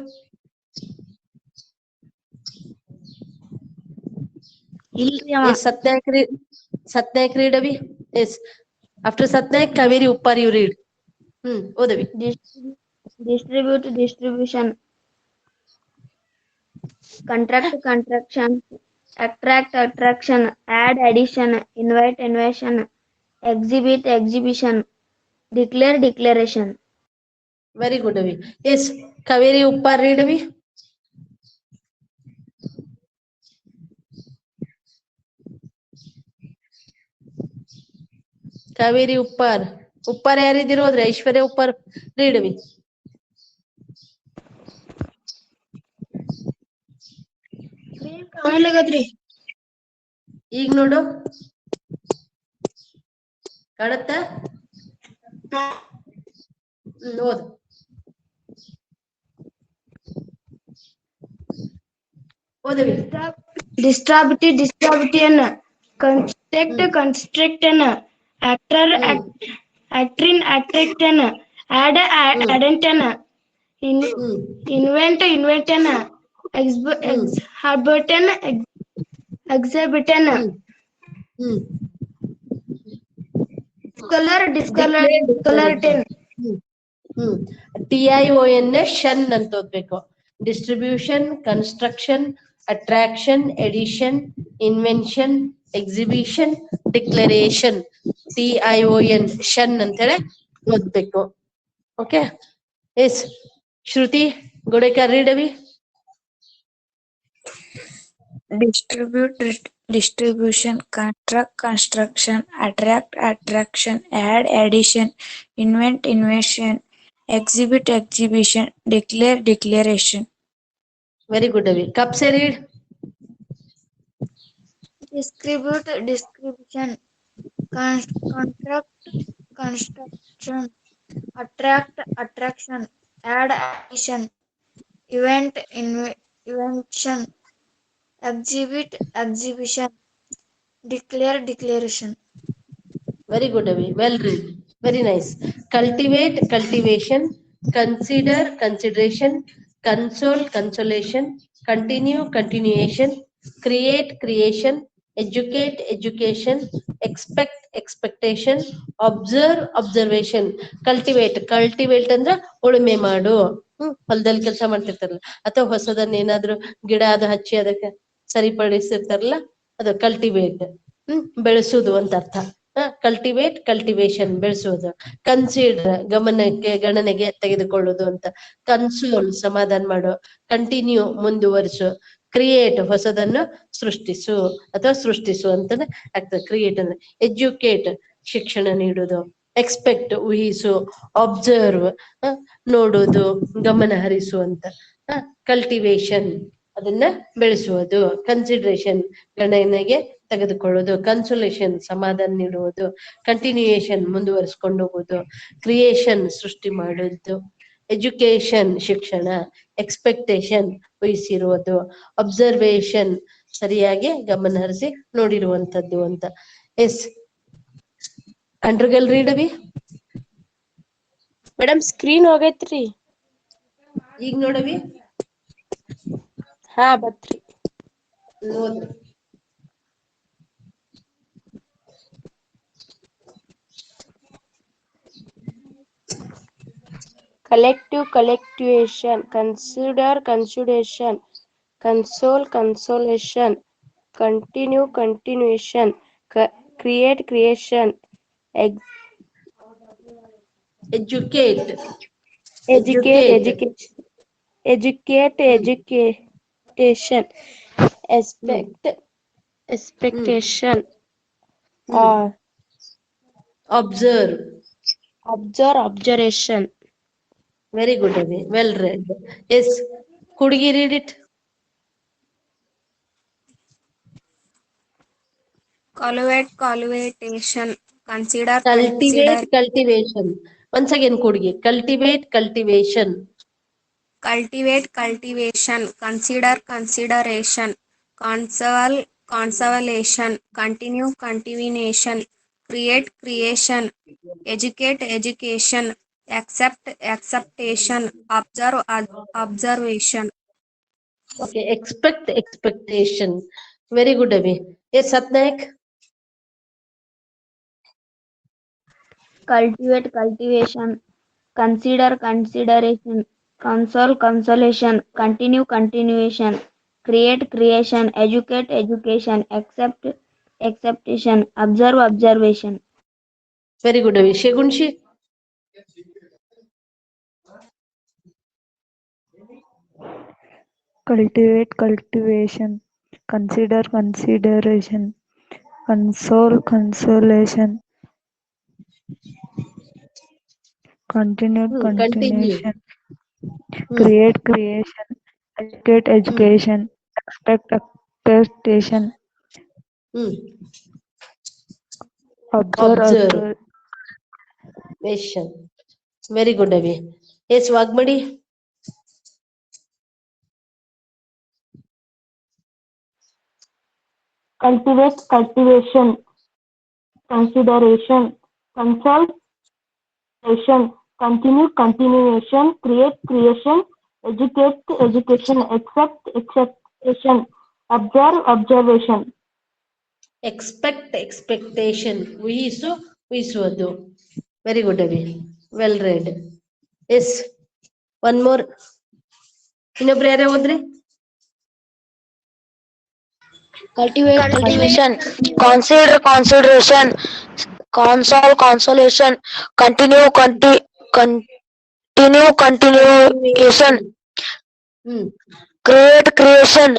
Satnayak read ಅವಿ. Yes after Satnayak Kaveri Uppar you read. ಓದವಿ.
Distribute, distribution, contract, contraction, attract, attraction, add, addition, invite, invention, exhibit, exhibition, declare, declaration.
Very good ಅವಿ. S Kaveri Uppar read ಅವಿ. ಕಾವೇರಿ ಉಪ್ಪಾರ್. ಉಪ್ಪಾರ್ ಯಾರಿದ್ದೀರೋ ಹೋದ್ರೆ ಐಶ್ವರ್ಯ Uppar read ಅವಿ. ಈಗ ನೋಡು ಕಾಣತ್ತ. ಓದು. ಓದವಿ.
Distribute, distribution, construct, construction, actor, actrin, attraction, add, addention, invent, invention, exhibition, exhibition, discolor, discolor, discolor.
TION shun ಅಂತ ಓದ್ಬೇಕು. Distribution, construction, attraction, edition, invention, exhibition, declaration. TION shun ಅಂತೇಳಿ ಓದ್ಬೇಕು. Okay. Yes Shruti Godekar read ಅವಿ.
Distribute, distribution, contract, construction, attract, attraction, add, addition, invent, invention, exhibit, exhibition, declare, declaration.
Very good ಅವಿ. ಕಪ್ಸೆ read.
Distribute, distribution, contract, construction, attract, attraction, add, addition, event, invention, exhibit, exhibition, declare, declaration.
Very good ಅವಿ. Well read. Very nice. Cultivate, cultivation, consider, consideration, console, consolation, continue, continuation, create, creation, educate, education, expect, expectation, observe, observation. Cultivate, cultivate ಅಂದ್ರ ಉಳುಮೆ ಮಾಡು. ಹೊಲದಲ್ಲಿ ಕೆಲಸ ಮಾಡ್ತಿರ್ತಾರಲ್ಲ, ಅಥವಾ ಹೊಸದನ್ನ ಏನಾದ್ರು ಗಿಡ ಅದು ಹಚ್ಚಿ ಅದಕ್ಕೆ ಸರಿಪಡಿಸಿರ್ತಾರಲ್ಲ, ಅದು ಕಲ್ಟಿವೇಟ್. ಬೆಳೆಸುದು ಅಂತ ಅರ್ಥ. ಕಲ್ಟಿವೇಟ್, ಕಲ್ಟಿವೇಶನ್ ಬೆಳೆಸುವುದು. ಕನ್ಸಿಡರ್ ಗಮನಕ್ಕೆ, ಗಣನೆಗೆ ತೆಗೆದುಕೊಳ್ಳುವುದು ಅಂತ. ಕನ್ಸೋಲ್ ಸಮಾಧಾನ ಮಾಡು. ಕಂಟಿನ್ಯೂ ಮುಂದುವರಿಸು. ಕ್ರಿಯೇಟ್ ಹೊಸದನ್ನು ಸೃಷ್ಟಿಸು ಅಥವಾ ಸೃಷ್ಟಿಸು ಅಂತಾನೆ ಆಗ್ತದೆ ಕ್ರಿಯೇಟ್ ಅಂದ್ರೆ. ಎಜುಕೇಟ್ ಶಿಕ್ಷಣ ನೀಡುವುದು. ಎಕ್ಸ್ಪೆಕ್ಟ್ ಊಹಿಸು. ಅಬ್ಸರ್ವ್ ನೋಡುವುದು, ಗಮನ ಹರಿಸು ಅಂತ. ಕಲ್ಟಿವೇಶನ್ ಅದನ್ನ ಬೆಳೆಸುವುದು. ಕನ್ಸಿಡರೇಷನ್ ಗಣನೆಗೆ ತೆಗೆದುಕೊಳ್ಳುವುದು. ಕನ್ಸೋಲೇಷನ್ ಸಮಾಧಾನ ನೀಡುವುದು. ಕಂಟಿನ್ಯೂಯೇಷನ್ ಮುಂದುವರಿಸ್ಕೊಂಡು ಹೋಗುವುದು. ಕ್ರಿಯೇಷನ್ ಸೃಷ್ಟಿ ಮಾಡುವುದು. ಎಜುಕೇಶನ್ ಶಿಕ್ಷಣ. ಎಕ್ಸ್ಪೆಕ್ಟೇಷನ್ ಊಹಿಸಿರುವುದು. ಅಬ್ಸರ್ವೇಷನ್ ಸರಿಯಾಗಿ ಗಮನ ಹರಿಸಿ ನೋಡಿರುವಂತದ್ದು ಅಂತ. ಎಸ್ ಅಂಡ್ರಗಲ್ ರೀಡ್ ಅವಿ.
ಮೇಡಮ್ ಸ್ಕ್ರೀನ್ ಹೋಗೈತ್ರಿ.
ಈಗ ನೋಡವಿ
ಹಾ ಬತ್ರಿ.
ನೋಡ್ರಿ.
Collective collectivation, consider consideration, console consolation, continue continuation, create creation,
Educate.
educate education, expectation,
Observe.
observation.
Very good, Avi. Well read. Yes. Could you read it?
Cultivation, consider,
Cultivate, cultivation. Once again, could you cultivate, cultivation.
cultivation, consider, consideration, consolation, continue, continuation, create, creation, educate, education, accept, acceptation, observe, observation.
Okay, expect, expectation. Very good, Avi. Yes, Satnaik.
Cultivate, cultivation. Consider, consideration. Console, consolation. Continue, continuation. Create, creation. Educate, education. Accept, acceptation. Observe, observation.
Very good, Avi. Shegunshi.
Cultivate, cultivation. Consider, consideration. Console, consolation. Continue, continuation. Create, creation. Educate, education. Expect, expectation. Observe,
observation. Very good, Avi. Yes, Wagmadi.
Cultivate, cultivation, consideration, consolation, continue, continuation, create, creation, educate, education, accept, acceptation, observe, observation.
Expect, expectation. Uhisu. Very good, Avi. Well read. Yes. One more. Innobru ಯಾರೇ ಹೋದ್ರಿ?
Cultivate, cultivation, consider, consideration, console, consolation, continue, continuation, create, creation,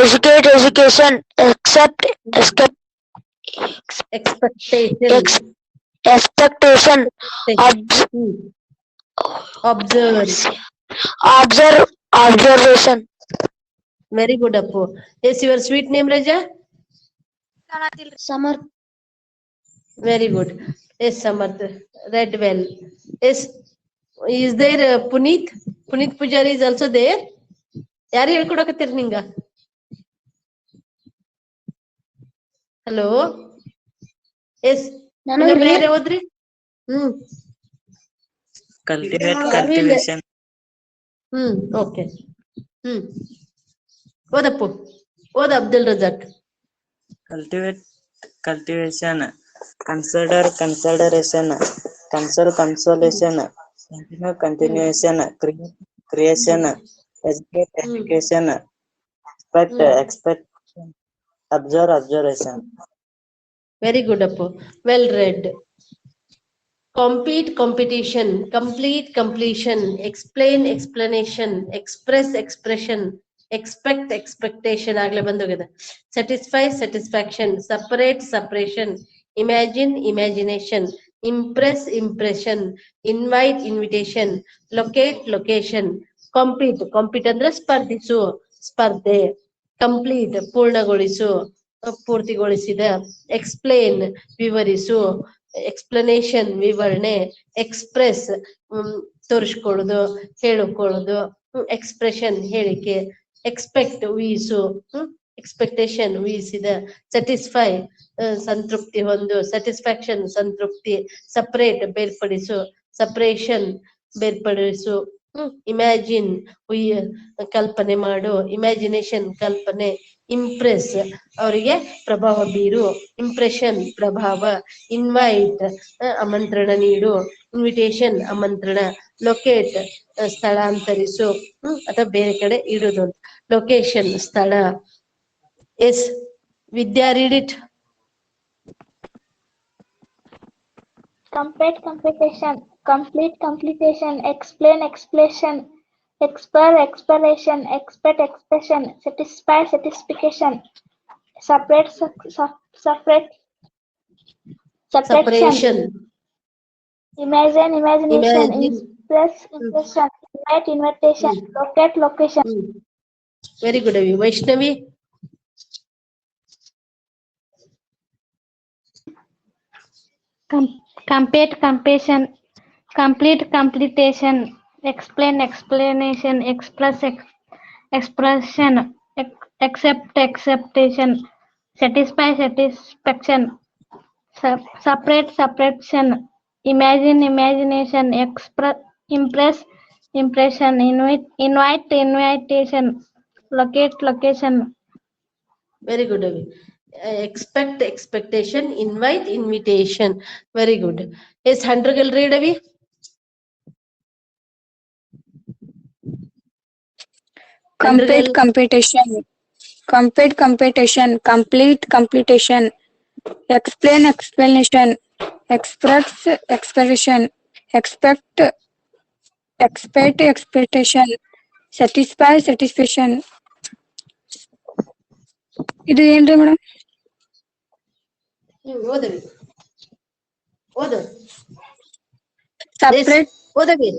educate, education, accept, expectation, observe, observation.
Very good, Appu. Yes, your sweet name, Raja?
Samarth.
Very good. Yes, Samarth. Read well. Yes. Is there Puneet? Puneet Pujari is also there. ಯಾರು ಹೇಳ್ಕೊಡಕತ್ತೀರಿ ನಿಂಗ? Hello. S ಯಾರೇ ಹೋದ್ರಿ?
Cultivate, cultivation.
Okay. ಓದಪ್ಪು. ಓದ Abdul Razak.
Cultivate, cultivation, consider, consideration, console, consolation, continue, continuation, create, creation, educate, education, expect, expectation, observe, observation.
Very good, Appu. Well read. Compete, competition, complete, completion, explain, explanation, express, expression, expect, expectation. ಆಗ್ಲೇ ಬಂದೋಗಿದೆ. Satisfy, satisfaction, separate, separation, imagine, imagination, impress, impression, invite, invitation, locate, location, compete, compete ಅಂದ್ರೆ ಸ್ಪರ್ಧಿಸು, ಸ್ಪರ್ಧೆ, complete, ಪೂರ್ಣಗೊಳಿಸು, ಪೂರ್ತಿಗೊಳಿಸಿದ, explain, ವಿವರಿಸು, explanation ವಿವರಣೆ, express ತೋರಿಸ್ಕೊಳ್ಳೋದು, ಹೇಳಿಕೊಳ್ಳೋದು, expression ಹೇಳಿಕೆ, expect ಊಹಿಸು, expectation ಊಹಿಸಿದ, satisfy ಸಂತೃಪ್ತಿ ಹೊಂದು, satisfaction ಸಂತೃಪ್ತಿ, separate ಬೇರ್ಪಡಿಸು, separation ಬೇರ್ಪಡಿಸು, imagine ಕಲ್ಪನೆ ಮಾಡು, imagination ಕಲ್ಪನೆ, ಇಂಪ್ರೆಸ್ ಅವರಿಗೆ ಪ್ರಭಾವ ಬೀರು, ಇಂಪ್ರೆಷನ್ ಪ್ರಭಾವ, ಇನ್ವೈಟ್ ಆಮಂತ್ರಣ ನೀಡು, ಇನ್ವಿಟೇಷನ್ ಆಮಂತ್ರಣ, ಲೊಕೇಟ್ ಸ್ಥಳಾಂತರಿಸು ಅಥವಾ ಬೇರೆ ಕಡೆ ಇಡುದು, ಲೊಕೇಶನ್ ಸ್ಥಳ. Yes Vidya read it.
Complete completion, complete completion, explain explanation, expel explanation, expect expression, satisfy satisfaction, separate separate separation, imagine imagination, impress impression, invite invitation, locate location.
Very good ಅವಿ. Vaishnavi.
Complete completion, complete completion, explain explanation, express expression, accept acceptation, satisfy satisfaction, separate separation, imagine imagination, express impress impression, invite invitation, locate location.
Very good ಅವಿ. Expect expectation, invite invitation. Very good. Yes, Handrgal read ಅವಿ.
Complete competition, complete competition, complete completion, explain explanation, express expression, expect expectation, satisfy satisfaction. ಇದು ಏನ್ರಿ madam?
ಓದವಿ ಓದು.
Separate
ಓದವಿ.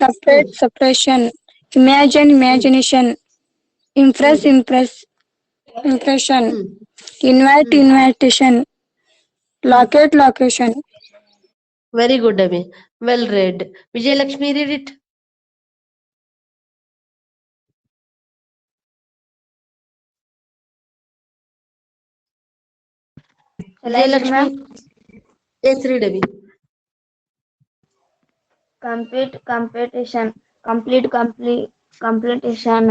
separate separation, imagine imagination, impress impression, invite invitation, locate location.
Very good ಅವಿ. Well read. Vijayalakshmi read it. Vijayalakshmi. Yes, read ಅವಿ.
Complete completion, complete completion,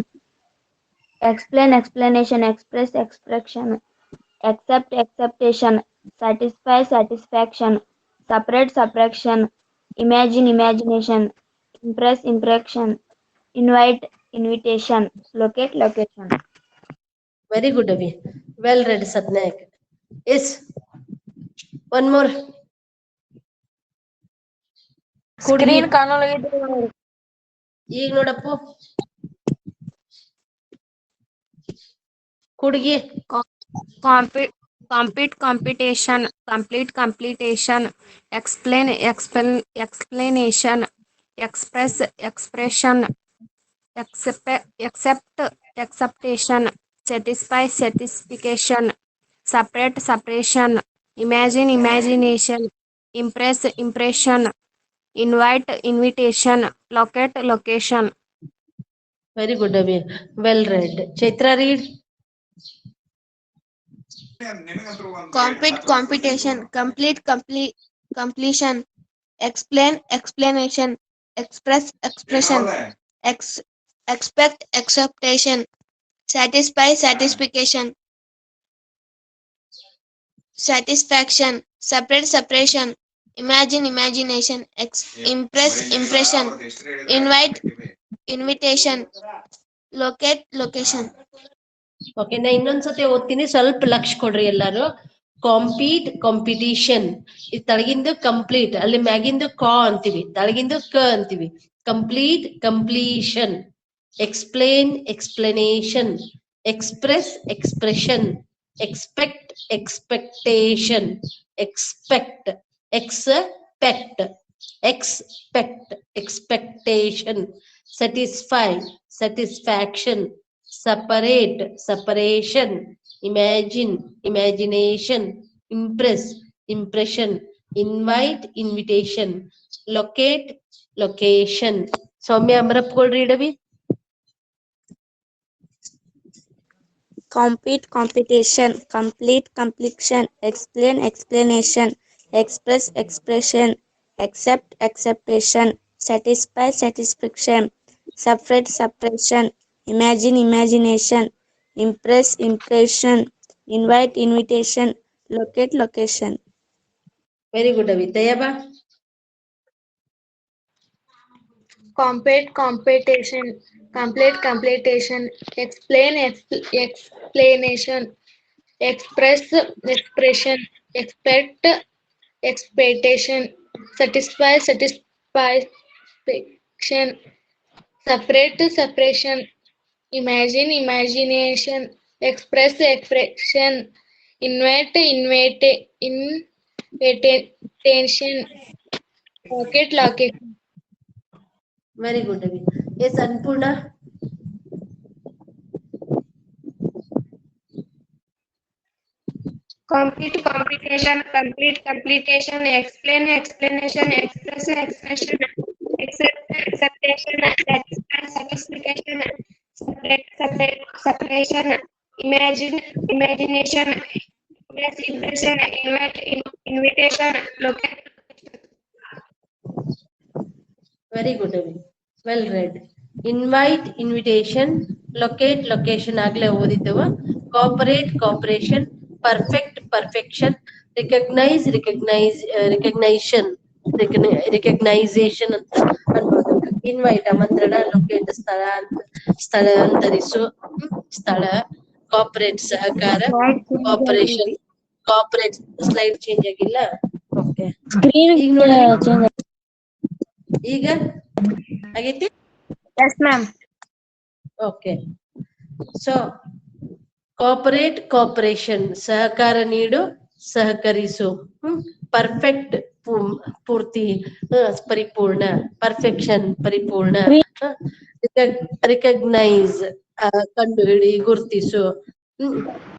explain explanation, express expression, accept acceptation, satisfy satisfaction, separate separation, imagine imagination, impress impression, invite invitation, locate location.
Very good ಅವಿ. Well read Satnaik. Yes. One more.
Screen ಕಾಣಲ್ಲ.
ಈಗ ನೋಡಪ್ಪು ಹುಡುಗಿ.
complete competition, complete completion, explain explanation, express expression, accept acceptation, satisfy satisfaction, separate separation, imagine imagination, impress impression, invite invitation, locate location.
Very good ಅವಿ. Well read. Chaitra read.
Complete competition, complete completion, explain explanation, express expression, expect acceptation, satisfy satisfaction, separate separation, imagine imagination, impress impression, invite invitation, locate location.
Okay, ನಾ ಇನ್ನೊಂದ್ಸತಿ ಓದ್ತೀನಿ, ಸ್ವಲ್ಪ ಲಕ್ಷ ಕೊಡ್ರಿ ಎಲ್ಲಾರು. Compete competition, ಇದು ತಳಗಿಂದು complete, ಅಲ್ಲಿ ಮ್ಯಾಗಿಂದು ಕಾ ಅಂತೀವಿ, ತಳಗಿಂದು ಕ ಅಂತೀವಿ. Complete completion, explain explanation, express expression, expect expectation, expect expect expect expectation, satisfy satisfaction, separate separation, imagine imagination, impress impression, invite invitation, locate location. Soumya ಅಮರಪ್ಗೋಳ್ ರೀಡವಿ.
Complete competition, complete completion, explain explanation, express expression, accept acceptation, satisfy, satisfaction, separate, separation, imagine, imagination, impress, impression, invite, invitation, locate, location.
Very good, Avi. Dayaba?
Compete, competition, complete, completion, explain, explanation, express, expression, expect, expectation, satisfy, satisfaction, separate, separation, imagine, imagination, express, expression, invite, invitation, locate, location.
Very good, Avi. Yes, Anpurna?
Complete computation, complete completion, explain explanation, express expression, accept acceptation, satisfy satisfaction, separation, imagine imagination, impress impression, invite invitation, locate.
Very good, Avi. Well read. Invite, invitation, locate, location ಆಗ್ಲೇ ಓದಿದ್ದವ. Cooperate, cooperation, perfect, perfection, recognize, recognition, recognition ಅಂತ ಅನ್ಬೋದು. Invite ಆಮಂತ್ರಣ, locate ಸ್ಥಳಾಂತರಿಸು, ಸ್ಥಳ, cooperate ಸಹಕಾರ, cooperation, cooperate slide change ಆಗಿಲ್ಲ. Okay ಈಗ ನೋಡಿ ಈಗ ಆಗೈತಿ.
Yes, ma'am.
Okay so cooperate, cooperation ಸಹಕಾರ ನೀಡು, ಸಹಕರಿಸು. ಪರ್ಫೆಕ್ಟ್ ಪೂರ್ತಿ, ಪರಿಪೂರ್ಣ, ಪರ್ಫೆಕ್ಷನ್ ಪರಿಪೂರ್ಣ. ರಿಕಗ್ನೈಸ್ ಕಂಡುಹಿಡಿ, ಗುರ್ತಿಸು.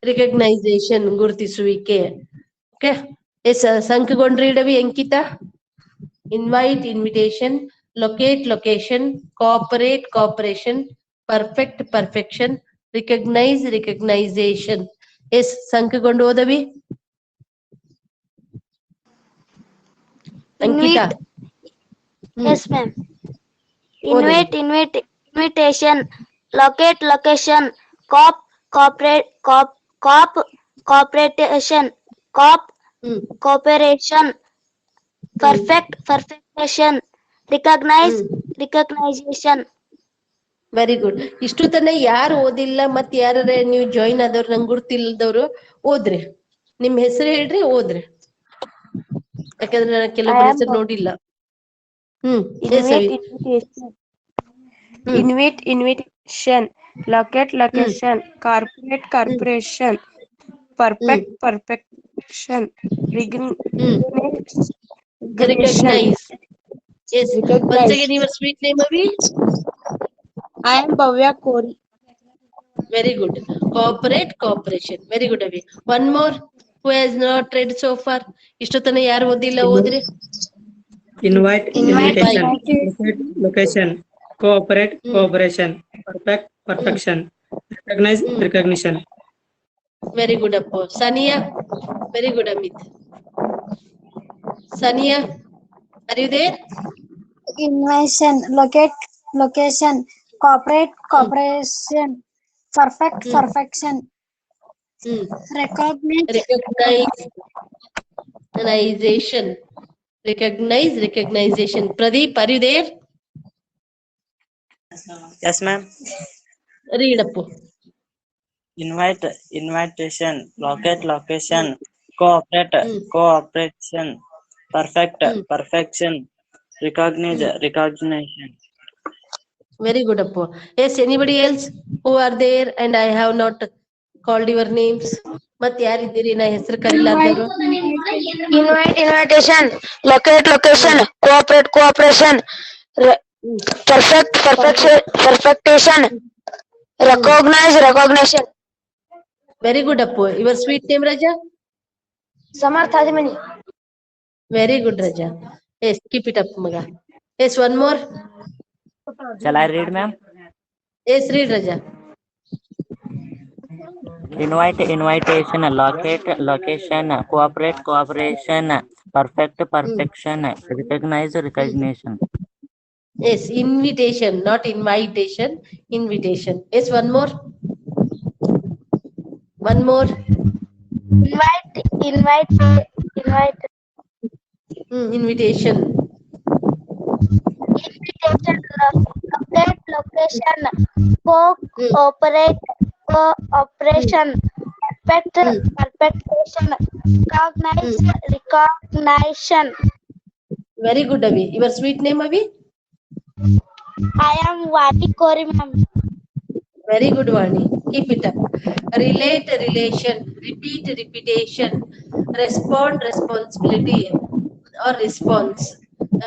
ರಿಕಗ್ನೈಸೇಷನ್ ಗುರ್ತಿಸುವಿಕೆ. ಓಕೆ ಸಂಖ್ಯೆಗೊಂಡ್ರಿ ಇಡವಿ ಅಂಕಿತ. Invite, invitation, locate, location, cooperate, cooperation, perfect, perfection, recognize, recognition. Yes, ಸಂಖ್ಯೆಗೊಂಡು ಓದವಿ Ankita.
Yes, ma'am. Invite, invitation, locate, location, cooperation, cooperation, perfect, perfection, recognize, recognition.
Very good. ಇಷ್ಟು ತನ ಯಾರು ಓದಿಲ್ಲ ಮತ್ ಯಾರ ನೀವು ಜಾಯಿನ್ ಆದವ್ರು ನಂಗೆ ಗುರ್ತಿಲ್ದವ್ರು ಓದ್ರಿ. ನಿಮ್ ಹೆಸರು ಹೇಳ್ರಿ, ಓದ್ರಿ. ಯಾಕಂದ್ರೆ ನಾನು ಕೆಲವೊಬ್ಬರ ಹೆಸರು ನೋಡಿಲ್ಲ.
Invite, invitation, locate, location, corporate, corporation, perfect, perfection,
recognize. Yes. Once again, your sweet name, Avi?
I am Bhavya Kori.
Very good. Cooperate, cooperation. Very good, Avi. One more who has not read so far. ಇಷ್ಟೊತ್ತನ ಯಾರು ಓದಿಲ್ಲ ಓದ್ರಿ.
Invite, invitation, locate, location, cooperate, cooperation, perfect, perfection, recognize, recognition.
Very good, Appo. Sania. Very good, Amit. Sania, are you there?
Invention, locate, location, cooperate, cooperation, perfect, perfection, recognize,
recognition. Pradeep, are you there?
Yes, ma'am.
Read, Appo.
Invite, invitation, locate, location, cooperate, cooperation, perfect, perfection, recognize, recognition.
Very good, Appo. Yes, anybody else who are there and I have not called your names? ಮತ್ ಯಾರಿದ್ದೀರಿ ನಾ ಹೆಸರು ಕರಿಲ್ಲ ಅಂದವರು?
Invite, invitation, locate, location, cooperate, cooperation, perfect, perfection, recognize, recognition.
Very good, Appo. Your sweet name, Raja?
Samarth Adimani.
Very good, Raja. Yes, keep it up, Maga. Yes, one more.
Shall I read, ma'am?
Yes, read, Raja.
Invite, invitation, locate, location, cooperate, cooperation, perfect, perfection, recognize, recognition.
Yes, invitation, not invitation. Invitation. Yes, one more. One more.
Invite.
Invitation.
Locate, location, cooperate, cooperation, perfection, recognize, recognition.
Very good, Avi. Your sweet name, Avi?
I am Vani Kori, ma'am.
Very good, Vani. Keep it up. Relate, relation. Repeat, repetition. Respond, responsibility or response.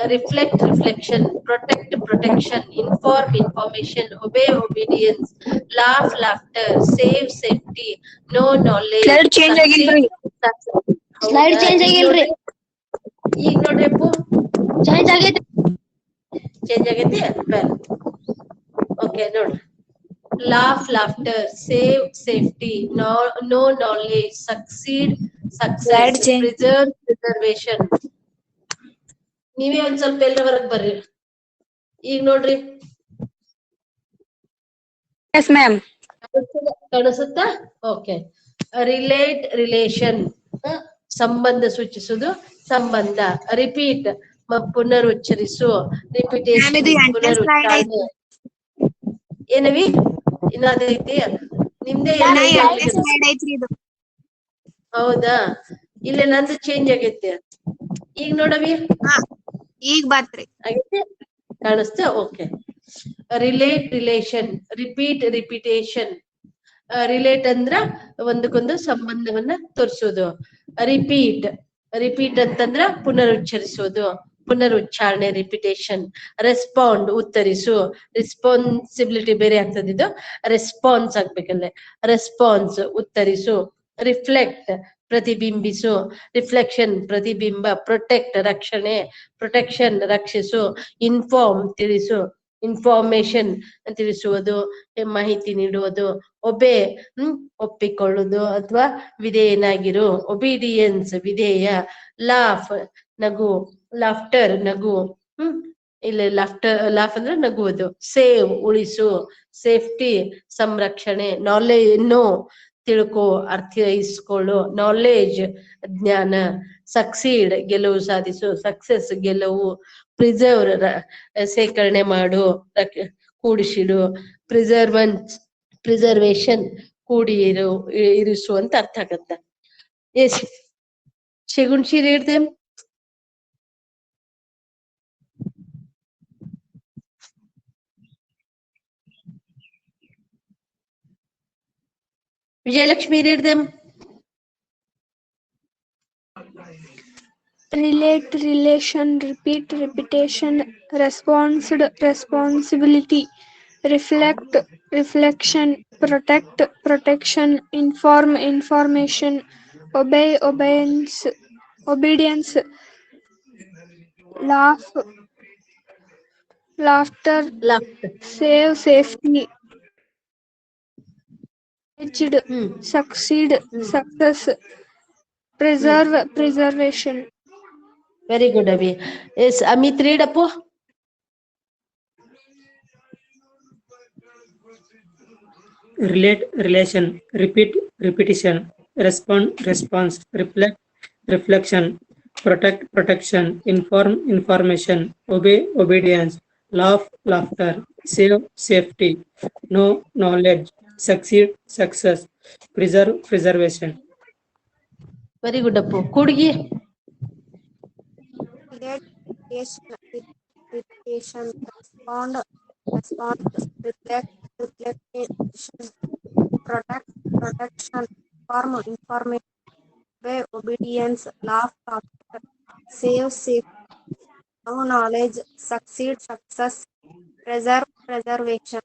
Reflect, reflection. Protect, protection. Inform, information. Obey, obedience. Laugh, laughter. Save, safety. Know, knowledge.
Slide change
Succeed,
ಆಗಿಲ್ರಿ.
success.
Slide change ಆಗಿಲ್ರಿ.
ಈಗ ನೋಡ್ರಿ Appu
Change ಆಗೈತಿ.
Change ಆಗೈತಿ well okay ನೋಡ್ರಿ laugh, laughter, save, safety, know knowledge, succeed, success,
Slide change.
preserve, preservation. ನೀವೇ ಒಂದ್ ಸ್ವಲ್ಪ ಎಲ್ಲರ ಹೊರಗ್ ಬರ್ರಿ ಈಗ ನೋಡ್ರಿ
Yes, ma'am.
ಕಾಣಿಸುತ್ತಾ ಓಕೆ ರಿಲೇಟ್ ರಿಲೇಷನ್ ಸಂಬಂಧ ಸೂಚಿಸುವುದು ಸಂಬಂಧ ರಿಪೀಟ್ ಪುನರುಚ್ಚರಿಸು ರಿಪಿಟೇಷನ್ ಪುನರುಚ್ಚಾರಣೆ ಏನವಿ ಇನ್ನದೈತಿ ನಿಮ್ದೇ ಹೌದಾ ಇಲ್ಲ ನಂದು ಚೇಂಜ್ ಆಗೈತೆ ಈಗ ನೋಡವಿ
ಈಗ ಬಾತ್ರಿ
ಆಗೈತೆ ಕಾಣಿಸ್ತಾ okay relate relation repeat repetition relate ಅಂದ್ರ ಒಂದಕ್ಕೊಂದು ಸಂಬಂಧವನ್ನ ತೋರಿಸೋದು ರಿಪೀಟ್ ರಿಪೀಟ್ ಅಂತಂದ್ರ ಪುನರುಚ್ಚರಿಸೋದು ಪುನರುಚ್ಚಾರಣೆ ರಿಪಿಟೇಷನ್ ರೆಸ್ಪಾಂಡ್ ಉತ್ತರಿಸು ರೆಸ್ಪಾನ್ಸಿಬಿಲಿಟಿ ಬೇರೆ ಆಗ್ತದೆ ಇದು ರೆಸ್ಪಾನ್ಸ್ ಆಗ್ಬೇಕಲ್ಲೇ ರೆಸ್ಪಾನ್ಸ್ ಉತ್ತರಿಸು ರಿಫ್ಲೆಕ್ಟ್ ಪ್ರತಿಬಿಂಬಿಸು ರಿಫ್ಲೆಕ್ಷನ್ ಪ್ರತಿಬಿಂಬ ಪ್ರೊಟೆಕ್ಟ್ ರಕ್ಷಣೆ ಪ್ರೊಟೆಕ್ಷನ್ ರಕ್ಷಿಸು ಇನ್ಫಾರ್ಮ್ ತಿಳಿಸು ಇನ್ಫಾರ್ಮೇಶನ್ ತಿಳಿಸುವುದು ಮಾಹಿತಿ ನೀಡುವುದು ಒಬೆ ಒಪ್ಪಿಕೊಳ್ಳುವುದು ಅಥವಾ ವಿಧೇಯನಾಗಿರು ಒಬಿಡಿಯನ್ಸ್ ವಿಧೇಯ ಲಾಫ್ ನಗು ಲಾಫ್ಟರ್ ನಗು ಇಲ್ಲ ಲಾಫ್ ಅಂದ್ರೆ ನಗುವುದು ಸೇವ್ ಉಳಿಸು ಸೇಫ್ಟಿ ಸಂರಕ್ಷಣೆ ನಾಲೆಜ್ ನೋ ತಿಳ್ಕೊ ಅರ್ಥೈಸ್ಕೊಳ್ಳು ನಾಲೆಜ್ ಜ್ಞಾನ ಸಕ್ಸೀಡ್ ಗೆಲುವು ಸಾಧಿಸು ಸಕ್ಸೆಸ್ ಗೆಲುವು ಪ್ರಿಸರ್ವ್ ಸೇಕರಣೆ ಮಾಡು ಕೂಡಿಸಿಡು ಪ್ರಿಸರ್ವೇಶನ್ ಇರಿಸು ಅಂತ ಅರ್ಥ ಆಗತ್ತ S Shakun read them. Vijayalakshmi, read them.
Relate, relation, repeat, repetition, response, responsibility, reflect, reflection, protect, protection, inform, information, obey, obedience, laugh, laughter, save, safety, succeed, success, preserve, preservation.
Very good, Avi. Yes, Amit, read up.
Relate, relation, repeat, repetition, respond, response, reflect, reflection, protect, protection, inform, information, obey, obedience, laugh, laughter, save, safety, know, knowledge, succeed, success, preserve, preservation.
Very good, Appu. Kudgi.
Repetition, respond, reflect, reflection, protect, protection, inform, information, obey, obedience, laugh, laughter, save, know, knowledge, succeed, success, preserve, preservation.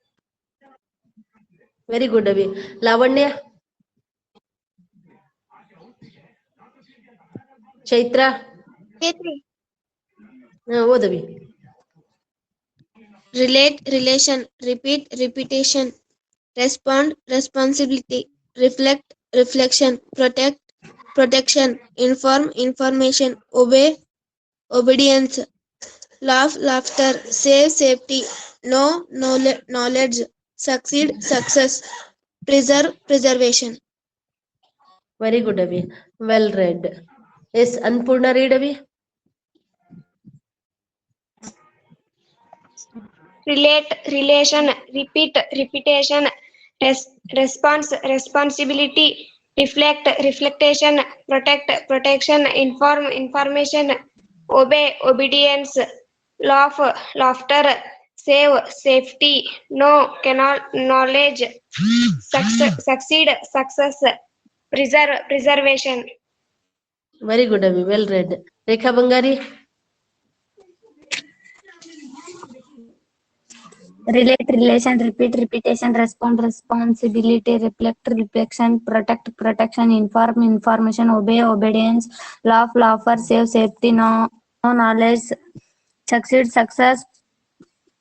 Very good, Avi. Lavanya. Chaitra. Odavi.
Relate, relation, repeat, repetition, respond, responsibility, reflect, reflection, protect, protection, inform, information, obey, obedience, laugh, laughter, save, safety, know, knowledge, succeed, success, preserve, preservation.
Very good, Avi. Well read. Yes, Anpurna, read, Avi.
Relate, relation, repeat, repetition, response, responsibility, reflect, reflection, protect, protection, inform, information, obey, obedience, laugh, laughter, save, safety, know, cannot, knowledge, succeed, success, preserve, preservation.
Very good, Avi. Well read. Rekha Bangari.
Relate, relation, repeat, repetition, respond, responsibility, reflect, reflection, protect, protection, inform, information, obey, obedience, laugh, laugher, save, safety, know, knowledge, succeed, success,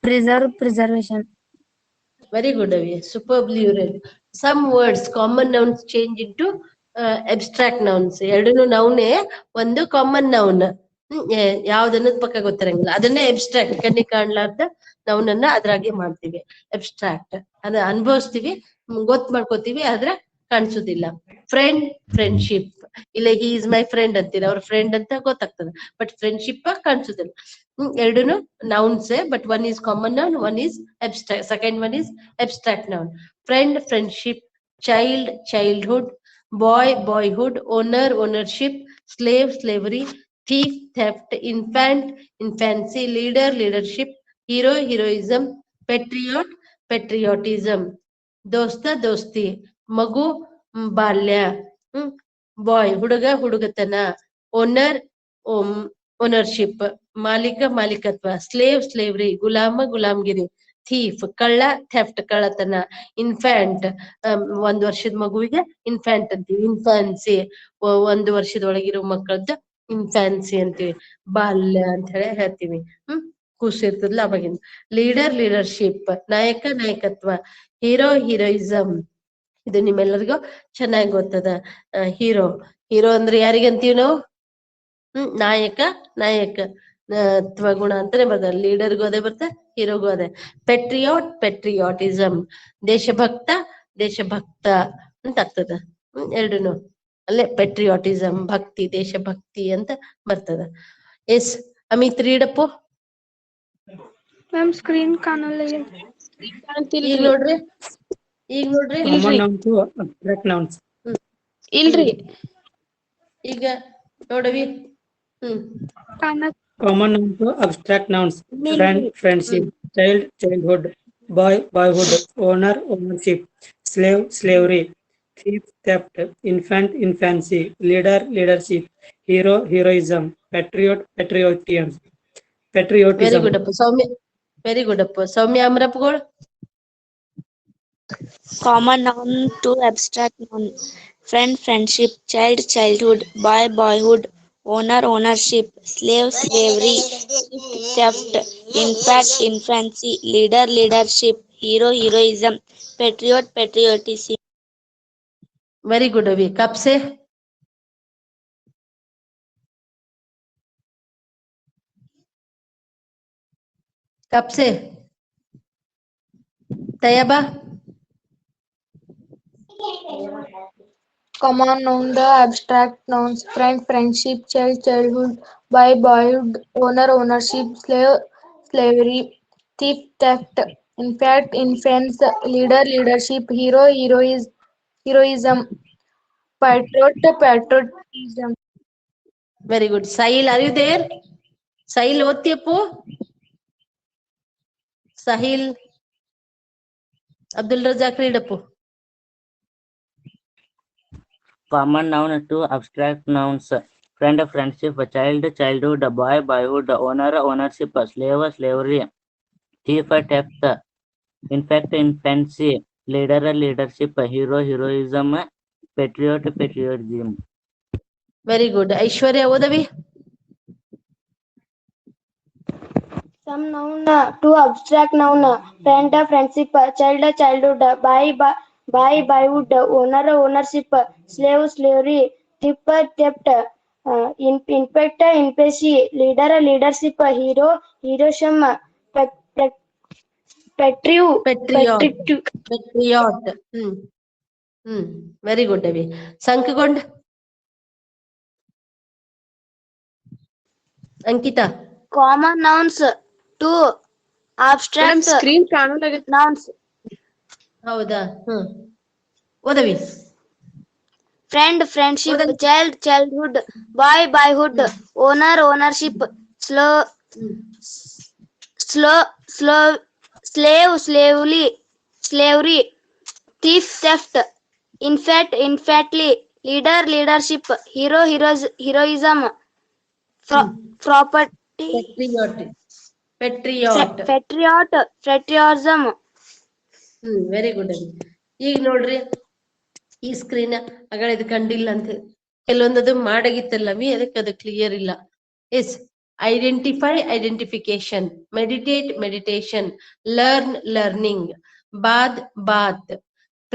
preserve, preservation.
Very good, Avi. Superbly you read. Some words, common nouns change into abstract nouns. ಎರಡೂ ನೌನೇ ಒಂದು common noun. ಯಾವ್ದನ್ನೋದು ಪಕ್ಕ ಗೊತ್ತಿರಂಗಿಲ್ಲ, ಅದನ್ನೇ abstract, ಕಣ್ಣಿಗೆ ಕಾಣ್ಲಾರ್ದ ನೌನನ್ನ ಅದ್ರಾಗೆ ಮಾಡ್ತೀವಿ. Abstract ಅದ ಅನುಭವಿಸ್ತೀವಿ, ಗೊತ್ತು ಮಾಡ್ಕೋತೀವಿ, ಆದ್ರೆ ಕಾಣಿಸೋದಿಲ್ಲ. Friend, friendship. ಇಲ್ಲ ಹಿ ಇಸ್ ಮೈ ಫ್ರೆಂಡ್ ಅಂತೀರ, ಅವ್ರ ಫ್ರೆಂಡ್ ಅಂತ ಗೊತ್ತಾಗ್ತದೆ, ಬಟ್ ಫ್ರೆಂಡ್ಶಿಪ್ ಕಾಣಿಸೋದಿಲ್ಲ. ಎರಡೂನು nouns, but one is common noun, one is abstract, second one is abstract noun. Friend, friendship, child, childhood, boy, boyhood, owner, ownership, slave, slavery, thief, theft, infant, infancy, leader, leadership, hero, heroism, patriot, patriotism, ದೋಸ್ತ, ದೋಸ್ತಿ, ಮಗು, ಬಾಲ್ಯ, ಬಾಯ್, ಹುಡುಗ, ಹುಡುಗತನ, owner, ownership, ಮಾಲೀಕ, ಮಾಲೀಕತ್ವ, slave, ಸ್ಲೇವ್ರಿ, ಗುಲಾಮ, ಗುಲಾಮ್ಗಿರಿ, thief, ಕಳ್ಳ, theft, ಕಳ್ಳತನ, ಇನ್ಫ್ಯಾಂಟ್, 1 ವರ್ಷದ ಮಗುವಿಗೆ ಇನ್ಫ್ಯಾಂಟ್ ಅಂತೀವಿ. ಇನ್ಫಾನ್ಸಿ, 1 ವರ್ಷದೊಳಗಿರೋ ಮಕ್ಕಳದ್ದು ಇನ್ಫಾನ್ಸಿ ಅಂತೀವಿ. ಬಾಲ್ಯ ಅಂತ ಹೇಳಿ ಹೇಳ್ತೀವಿ. ಕೂಸಿರ್ತದಲ್ಲ ಅವಾಗಿಂದ. ಲೀಡರ್, ಲೀಡರ್ಶಿಪ್, ನಾಯಕ, ನಾಯಕತ್ವ, ಹೀರೋ, ಹೀರೋಯಿಸಮ್. ಇದು ನಿಮ್ಮೆಲ್ಲರಿಗೂ ಚೆನ್ನಾಗಿ ಗೊತ್ತದ. ಹೀರೋ, ಹೀರೋ ಅಂದ್ರೆ ಯಾರಿಗಂತೀವಿ ನಾವು? ನಾಯಕ, ನಾಯಕ ತ್ವಗುಣ ಅಂತಾನೆ ಬರ್ತದೆ. ಲೀಡರ್ಗೂ ಅದೇ ಬರ್ತದೆ, ಹೀರೋಗೂ ಅದೇ. ಪೆಟ್ರಿಯಾಟ್, ಪೆಟ್ರಿಯಾಟಿಸಮ್, ದೇಶಭಕ್ತ, ದೇಶಭಕ್ತ ಅಂತ ಆಗ್ತದ. ಎರಡೂನು ಅಲ್ಲೇ ಪೆಟ್ರಿಯಾಟಿಸಮ್, ಭಕ್ತಿ, ದೇಶಭಕ್ತಿ ಅಂತ ಬರ್ತದ. ಎಸ್ ಅಮಿತ್, ರೀಡಪ್ಪು.
ಮ್ಯಾಮ್ ಸ್ಕ್ರೀನ್ ಕಾಣಲ್ಲ.
ಈಗ ನೋಡ್ರಿ, ಈಗ ನೋಡ್ರಿ.
Common noun to abstract nouns.
ಇಲ್ರಿ.
ಈಗ ನೋಡವಿ.
Common noun to abstract nouns. Friend, friendship, child, childhood, boy, boyhood, owner, ownership, slave, slavery, thief, theft, infant, infancy, leader, leadership, hero, heroism, patriot, patriotism.
Very good ಅಪ್ಪ ಸೌಮ್ಯ. Very good ಅಪ್ಪ ಸೌಮ್ಯ. ಅಮರಪ್ಪಗಳು.
Common noun to abstract noun. Friend, friendship, child, childhood, boy, boyhood, owner, ownership, slave, slavery, theft, infant, infancy, leader, leadership, hero, heroism, patriot, patriotism.
Very good ಅವಿ. ಕಪ್ಸೆ. ಕಪ್ಸೆ. ತಯಬಾ.
Common noun, the abstract nouns. Friend, friendship, child, childhood, boy, boyhood, owner, ownership, slave, slavery, thief, theft, infant, infants, leader, leadership, hero, heroism, patriot, patriotism.
Very good. Sahil, are you there? Sahil ಓದ್ತಿಯಪ್ಪು? ಸಾಹಿಲ್. ಅಬ್ದುಲ್ ರಜಾಕ್ ರೀಡಪ್ಪು.
Common noun to abstract nouns. Friend, friendship, child, childhood, boy, boyhood, owner, ownership, slave, slavery, thief, theft, infant, infancy, leader, leadership, hero, heroism, patriot, patriotism.
Very good. Aishwarya ಓದವಿ.
Some noun to abstract noun. Friend, friendship, child, childhood, boy, boyhood, owner, ownership, slave, slavery, thief, theft, Impact, empathy, leader, leadership, hero, heroism,
Patriot.
patriotic.
Patriot. Very good, Devi. Sankagond. Ankita.
Common nouns, two. Abstract
screen ಕಾಣೋದಾಗ
nouns,
ಹೌದಾ ಓದವಿ.
friend, friendship, child, childhood, boy, boyhood, owner, ownership, slave, slavery, thief, theft, infantry, leader, leadership, hero, heroism, property, patriotism.
Very good. ಈಗ ನೋಡ್ರಿ ಈ screen ಅಗಳ ಇದು ಕಂಡಿಲ್ಲ ಅಂತ ಕೆಲವೊಂದದು ಮಾಡಾಗಿತ್ತಲ್ಲವಿ, ಅದಕ್ಕೆ ಅದು ಕ್ಲಿಯರ್ ಇಲ್ಲ. Yes, identify, identification, meditate, meditation, learn, learning, bath, bath,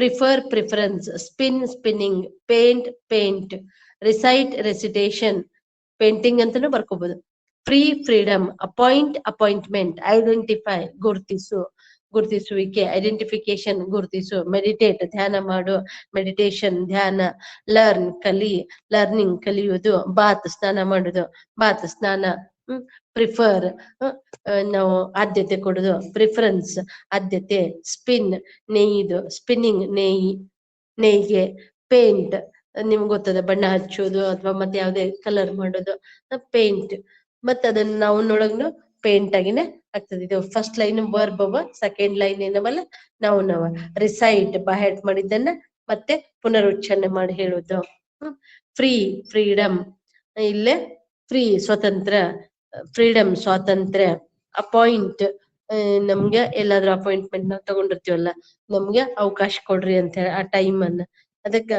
prefer, preference, spin, spinning, paint, paint, recite, recitation, painting ಅಂತಾನು ಬರ್ಕೋಬಹುದು. Free, freedom, appoint, appointment, identify, ಗುರ್ತಿಸು, ಗುರ್ತಿಸುವಿಕೆ, ಐಡೆಂಟಿಫಿಕೇಶನ್, ಗುರ್ತಿಸು, ಮೆಡಿಟೇಟ್, ಧ್ಯಾನ ಮಾಡು, ಮೆಡಿಟೇಷನ್, ಧ್ಯಾನ, ಲರ್ನ್, ಕಲಿ, ಲರ್ನಿಂಗ್, ಕಲಿಯುವುದು, ಬಾತ್, ಸ್ನಾನ ಮಾಡುದು, ಬಾತ್, ಸ್ನಾನ, ಪ್ರಿಫರ್, ನಾವು ಆದ್ಯತೆ ಕೊಡುದು, ಪ್ರಿಫರೆನ್ಸ್, ಆದ್ಯತೆ, ಸ್ಪಿನ್, ನೇಯ್ದು, ಸ್ಪಿನ್ನಿಂಗ್, ನೇಯ್ಗೆ, ಪೇಂಟ್, ನಿಮ್ಗೆ ಗೊತ್ತದ ಬಣ್ಣ ಹಚ್ಚೋದು ಅಥವಾ ಮತ್ತೆ ಯಾವ್ದೇ ಕಲರ್ ಮಾಡೋದು, ಪೇಂಟ್. ಮತ್ತ ಅದನ್ನ ನಾವು ನೋಡಗ್ನು ಪೇಂಟ್ ಆಗಿನೇ ಆಗ್ತದೆ. ಇದು ಫಸ್ಟ್ ಲೈನ್ ವರ್ಬ್ ಅವ, ಸೆಕೆಂಡ್ ಲೈನ್ ಏನವಲ್ಲ ನಾವು ರಿಸೈಟ್, ಬಾಹೆಟ್ ಮಾಡಿದ್ದನ್ನ ಮತ್ತೆ ಪುನರುಚ್ಚಾರಣೆ ಮಾಡಿ ಹೇಳುದು. ಫ್ರೀ, ಫ್ರೀಡಮ್, ಇಲ್ಲೇ ಫ್ರೀ, ಸ್ವತಂತ್ರ, ಫ್ರೀಡಮ್, ಸ್ವಾತಂತ್ರ್ಯ, ಅಪಾಯಿಂಟ್, ನಮ್ಗೆ ಎಲ್ಲಾದ್ರೂ ಅಪಾಯಿಂಟ್ಮೆಂಟ್ ನಾವು ತಗೊಂಡಿರ್ತೀವಲ್ಲ, ನಮ್ಗೆ ಅವಕಾಶ ಕೊಡ್ರಿ ಅಂತ ಹೇಳಿ ಆ ಟೈಮ್ ಅನ್ನ, ಅದಕ್ಕ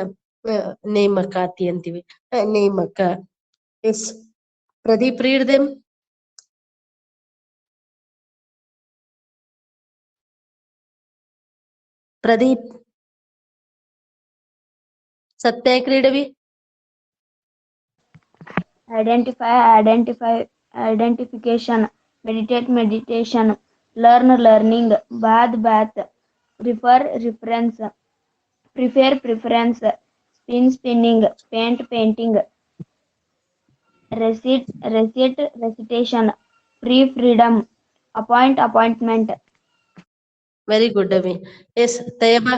ನೇಮಕಾತಿ ಅಂತೀವಿ, ನೇಮಕ. Yes, Pradeep, read them. Pradeep, Satya ಕ್ರೀಡವಿ.
Identification, meditate, meditation, learn, learning, bath, refer, reference, prefer, preference, spin, spinning, paint, painting, recite, recitation, free, freedom, appoint, appointment.
Very good, Avi. Yes, Tayaba.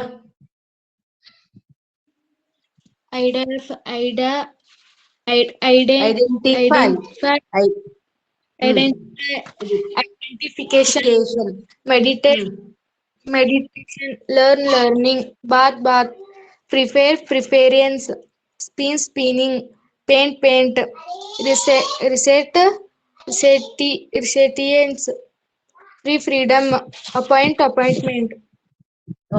Identification, meditation, learn, learning, bath, prefer, preference, spin, spinning, paint, paint, recipients, free, freedom, appointment.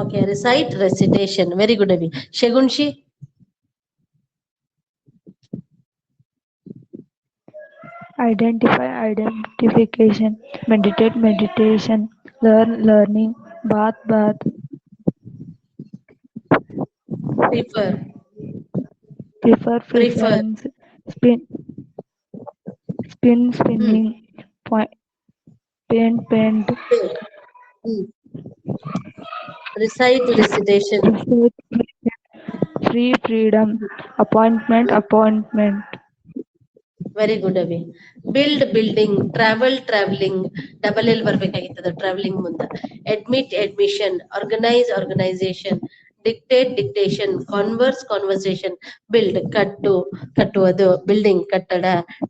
Okay, recite, recitation. Very good, Avi. Shagunshi.
Identify, identification, meditate, meditation, learn, learning, bath,
Prefer,
preference, spinning, paint,
recite, recitation,
free, freedom, appointment.
Very good, Avi. Build, building, travel, traveling, double L ಬರ್ಬೇಕಾಗಿತ್ತದ traveling ಮುಂದ. Admit, admission, organize, organization, dictate, dictation, converse, conversation, build, ಕಟ್ಟುವುದು, building, ಕಟ್ಟಡ,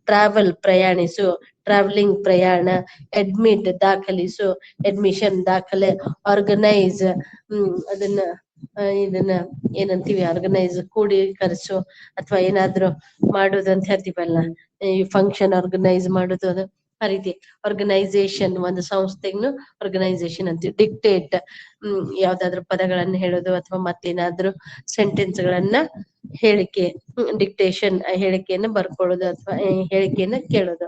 travel, ಪ್ರಯಾಣಿಸು, traveling, ಪ್ರಯಾಣ, admit, ದಾಖಲಿಸು, admission, ದಾಖಲೆ, organize, ಇದನ್ನ ಏನಂತೀವಿ, organise, ಕೂಡೀಕರಿಸು ಅಥವಾ ಏನಾದ್ರು ಮಾಡುದು ಅಂತ ಹೇಳ್ತೀವಲ್ಲ, ಈ ಫಂಕ್ಷನ್ ಆರ್ಗನೈಸ್ ಮಾಡುದು, ಅದು ಆ ರೀತಿ ಆರ್ಗನೈಸೇಷನ್, ಒಂದು ಸಂಸ್ಥೆಗೂ ಆರ್ಗನೈಸೇಷನ್ ಅಂತೀವಿ. ಡಿಕ್ಟೇಟ್, ಯಾವ್ದಾದ್ರು ಪದಗಳನ್ನ ಹೇಳೋದು ಅಥವಾ ಮತ್ತೇನಾದ್ರು ಸೆಂಟೆನ್ಸ್ ಗಳನ್ನ ಹೇಳಿಕೆ, ಡಿಕ್ಟೇಷನ್, ಹೇಳಿಕೆಯನ್ನ ಬರ್ಕೊಳ್ಳೋದು ಅಥವಾ ಹೇಳಿಕೆಯನ್ನ ಕೇಳೋದು,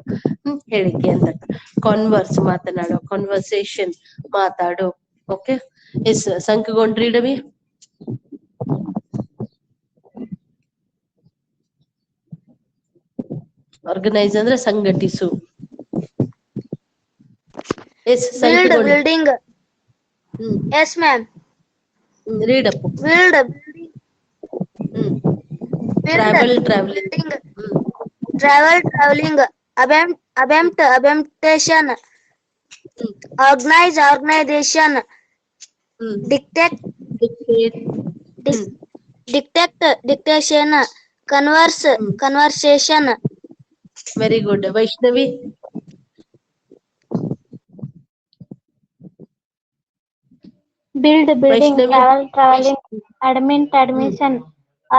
ಹೇಳಿಕೆ ಅಂತ. ಕಾನ್ವರ್ಸ್, ಮಾತನಾಡೋ, ಕಾನ್ವರ್ಸೇಷನ್, ಮಾತಾಡು. ಓಕೆ, ಎಸ್, ಸಂಖ್ಯೆಗೊಂಡ್ರಿ ರವಿ. ಆರ್ಗನೈಸ್ ಅಂದ್ರೆ ಸಂಘಟಿಸು. ಎಸ್
Build
ಸಂಖ್ಯೆಗಳು.
building. Yes, ma'am.
Read up.
Build building.
Travel traveling.
Travel traveling. Abemptation. Organize organization. Dictate dictation. Converse conversation.
Very good. Vaishnavi.
Build building,
Vaishnavi.
travel traveling, admission,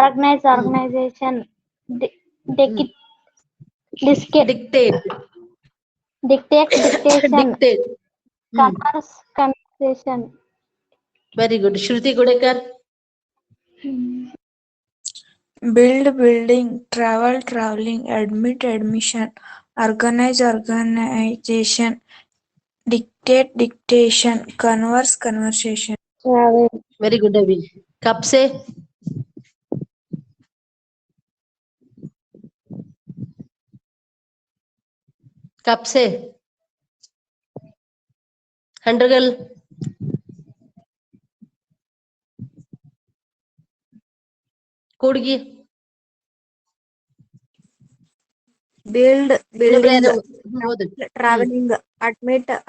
organize organization, dictate
Dictate.
dictation,
Dictate.
converse conversation.
Very good. Shruti Gudekar.
Build building, travel traveling, admission, organize organization, dictate dictation, converse conversation.
Travel.
Very good, Avi. कब से? कब से? हंड्रगल. Kudgi.
Build building,
ಹೌದು.
traveling,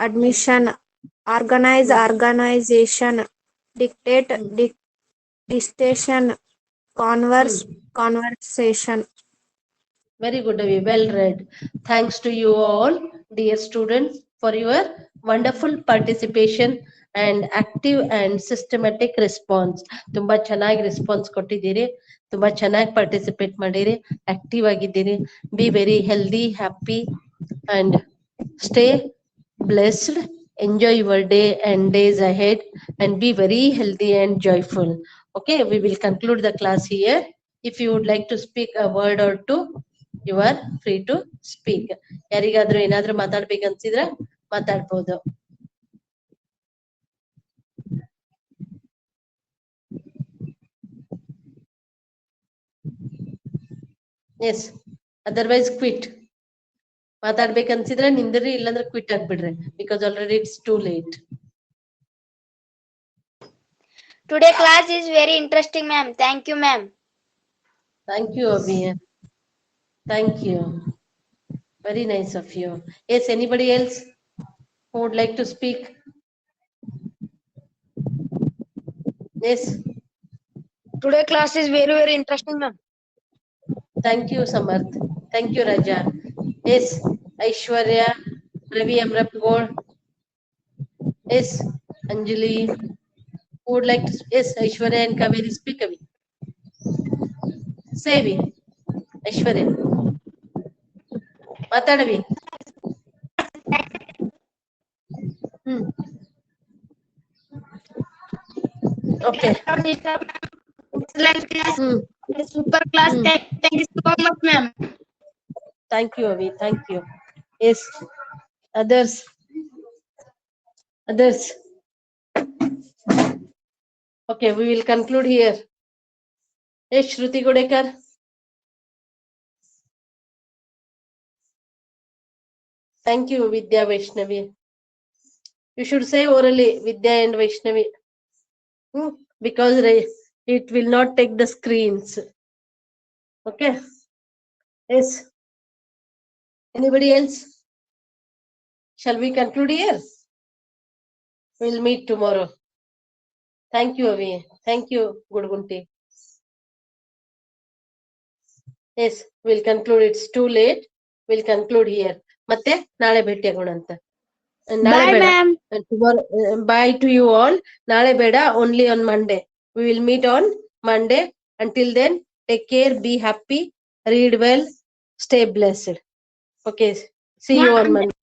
admission, organize organization, dictate dictation, converse conversation.
Very good, Avi. Well read. Thanks to you all, dear students, for your wonderful participation and active and systematic response. ತುಂಬಾ ಚೆನ್ನಾಗಿ response ಕೊಟ್ಟಿದ್ದೀರಿ, ತುಂಬಾ ಚೆನ್ನಾಗಿ participate ಮಾಡಿರಿ, active ಆಗಿದ್ದೀರಿ. Be very healthy, happy and stay blessed. Enjoy your day and days ahead and be very healthy and joyful. Okay, we will conclude the class here. If you would like to speak a word or two, you are free to speak. ಯಾರಿಗಾದ್ರೂ ಏನಾದ್ರೂ ಮಾತಾಡ್ಬೇಕನ್ಸಿದ್ರೆ ಮಾತಾಡ್ಬೋದು. Yes, otherwise quit. ಮಾತಾಡ್ಬೇಕನ್ಸಿದ್ರೆ ನಿಂದ್ರಿ, ಇಲ್ಲಾಂದ್ರೆ quit ಆಗ್ಬಿಡ್ರಿ, because already it's too late.
Today class is very interesting, ma'am. Thank you, ma'am.
Thank you, Abhi. Thank you. Very nice of you. Yes, anybody else who would like to speak? Yes.
Today class is very interesting, ma'am.
Thank you, Samarth. Thank you, Raja. Yes, Aishwarya, Ravi Amrapgol. Yes, Anjali. Who would like to? Yes, Aishwarya and Kaveri, speak Avi. Say Avi. Aishwarya. Matadavi. Okay.
Super class. Thank you so much, ma'am.
Thank you, Avi. Thank you. Yes. Others. Okay, we will conclude here. Yes, Shruti Gudekar. Thank you, Vidya Vaishnavi. You should say orally Vidya and Vaishnavi. Because it will not take the screens. Okay. Yes. Anybody else? Shall we conclude here? We'll meet tomorrow. Thank you, Avi. Thank you, Gudgunti. Yes, we'll conclude. It's too late. We'll conclude here. ಮತ್ತೆ ನಾಳೆ ಭೇಟಿ ಆಗೋಣ ಅಂತ. ನಾಳೆ ಬೇಡ. Tomorrow. Bye to you all. ನಾಳೆ ಬೇಡ. Only on Monday. We will meet on Monday. Until then, take care. Be happy. Read well. Stay blessed. Okay. See you on Monday.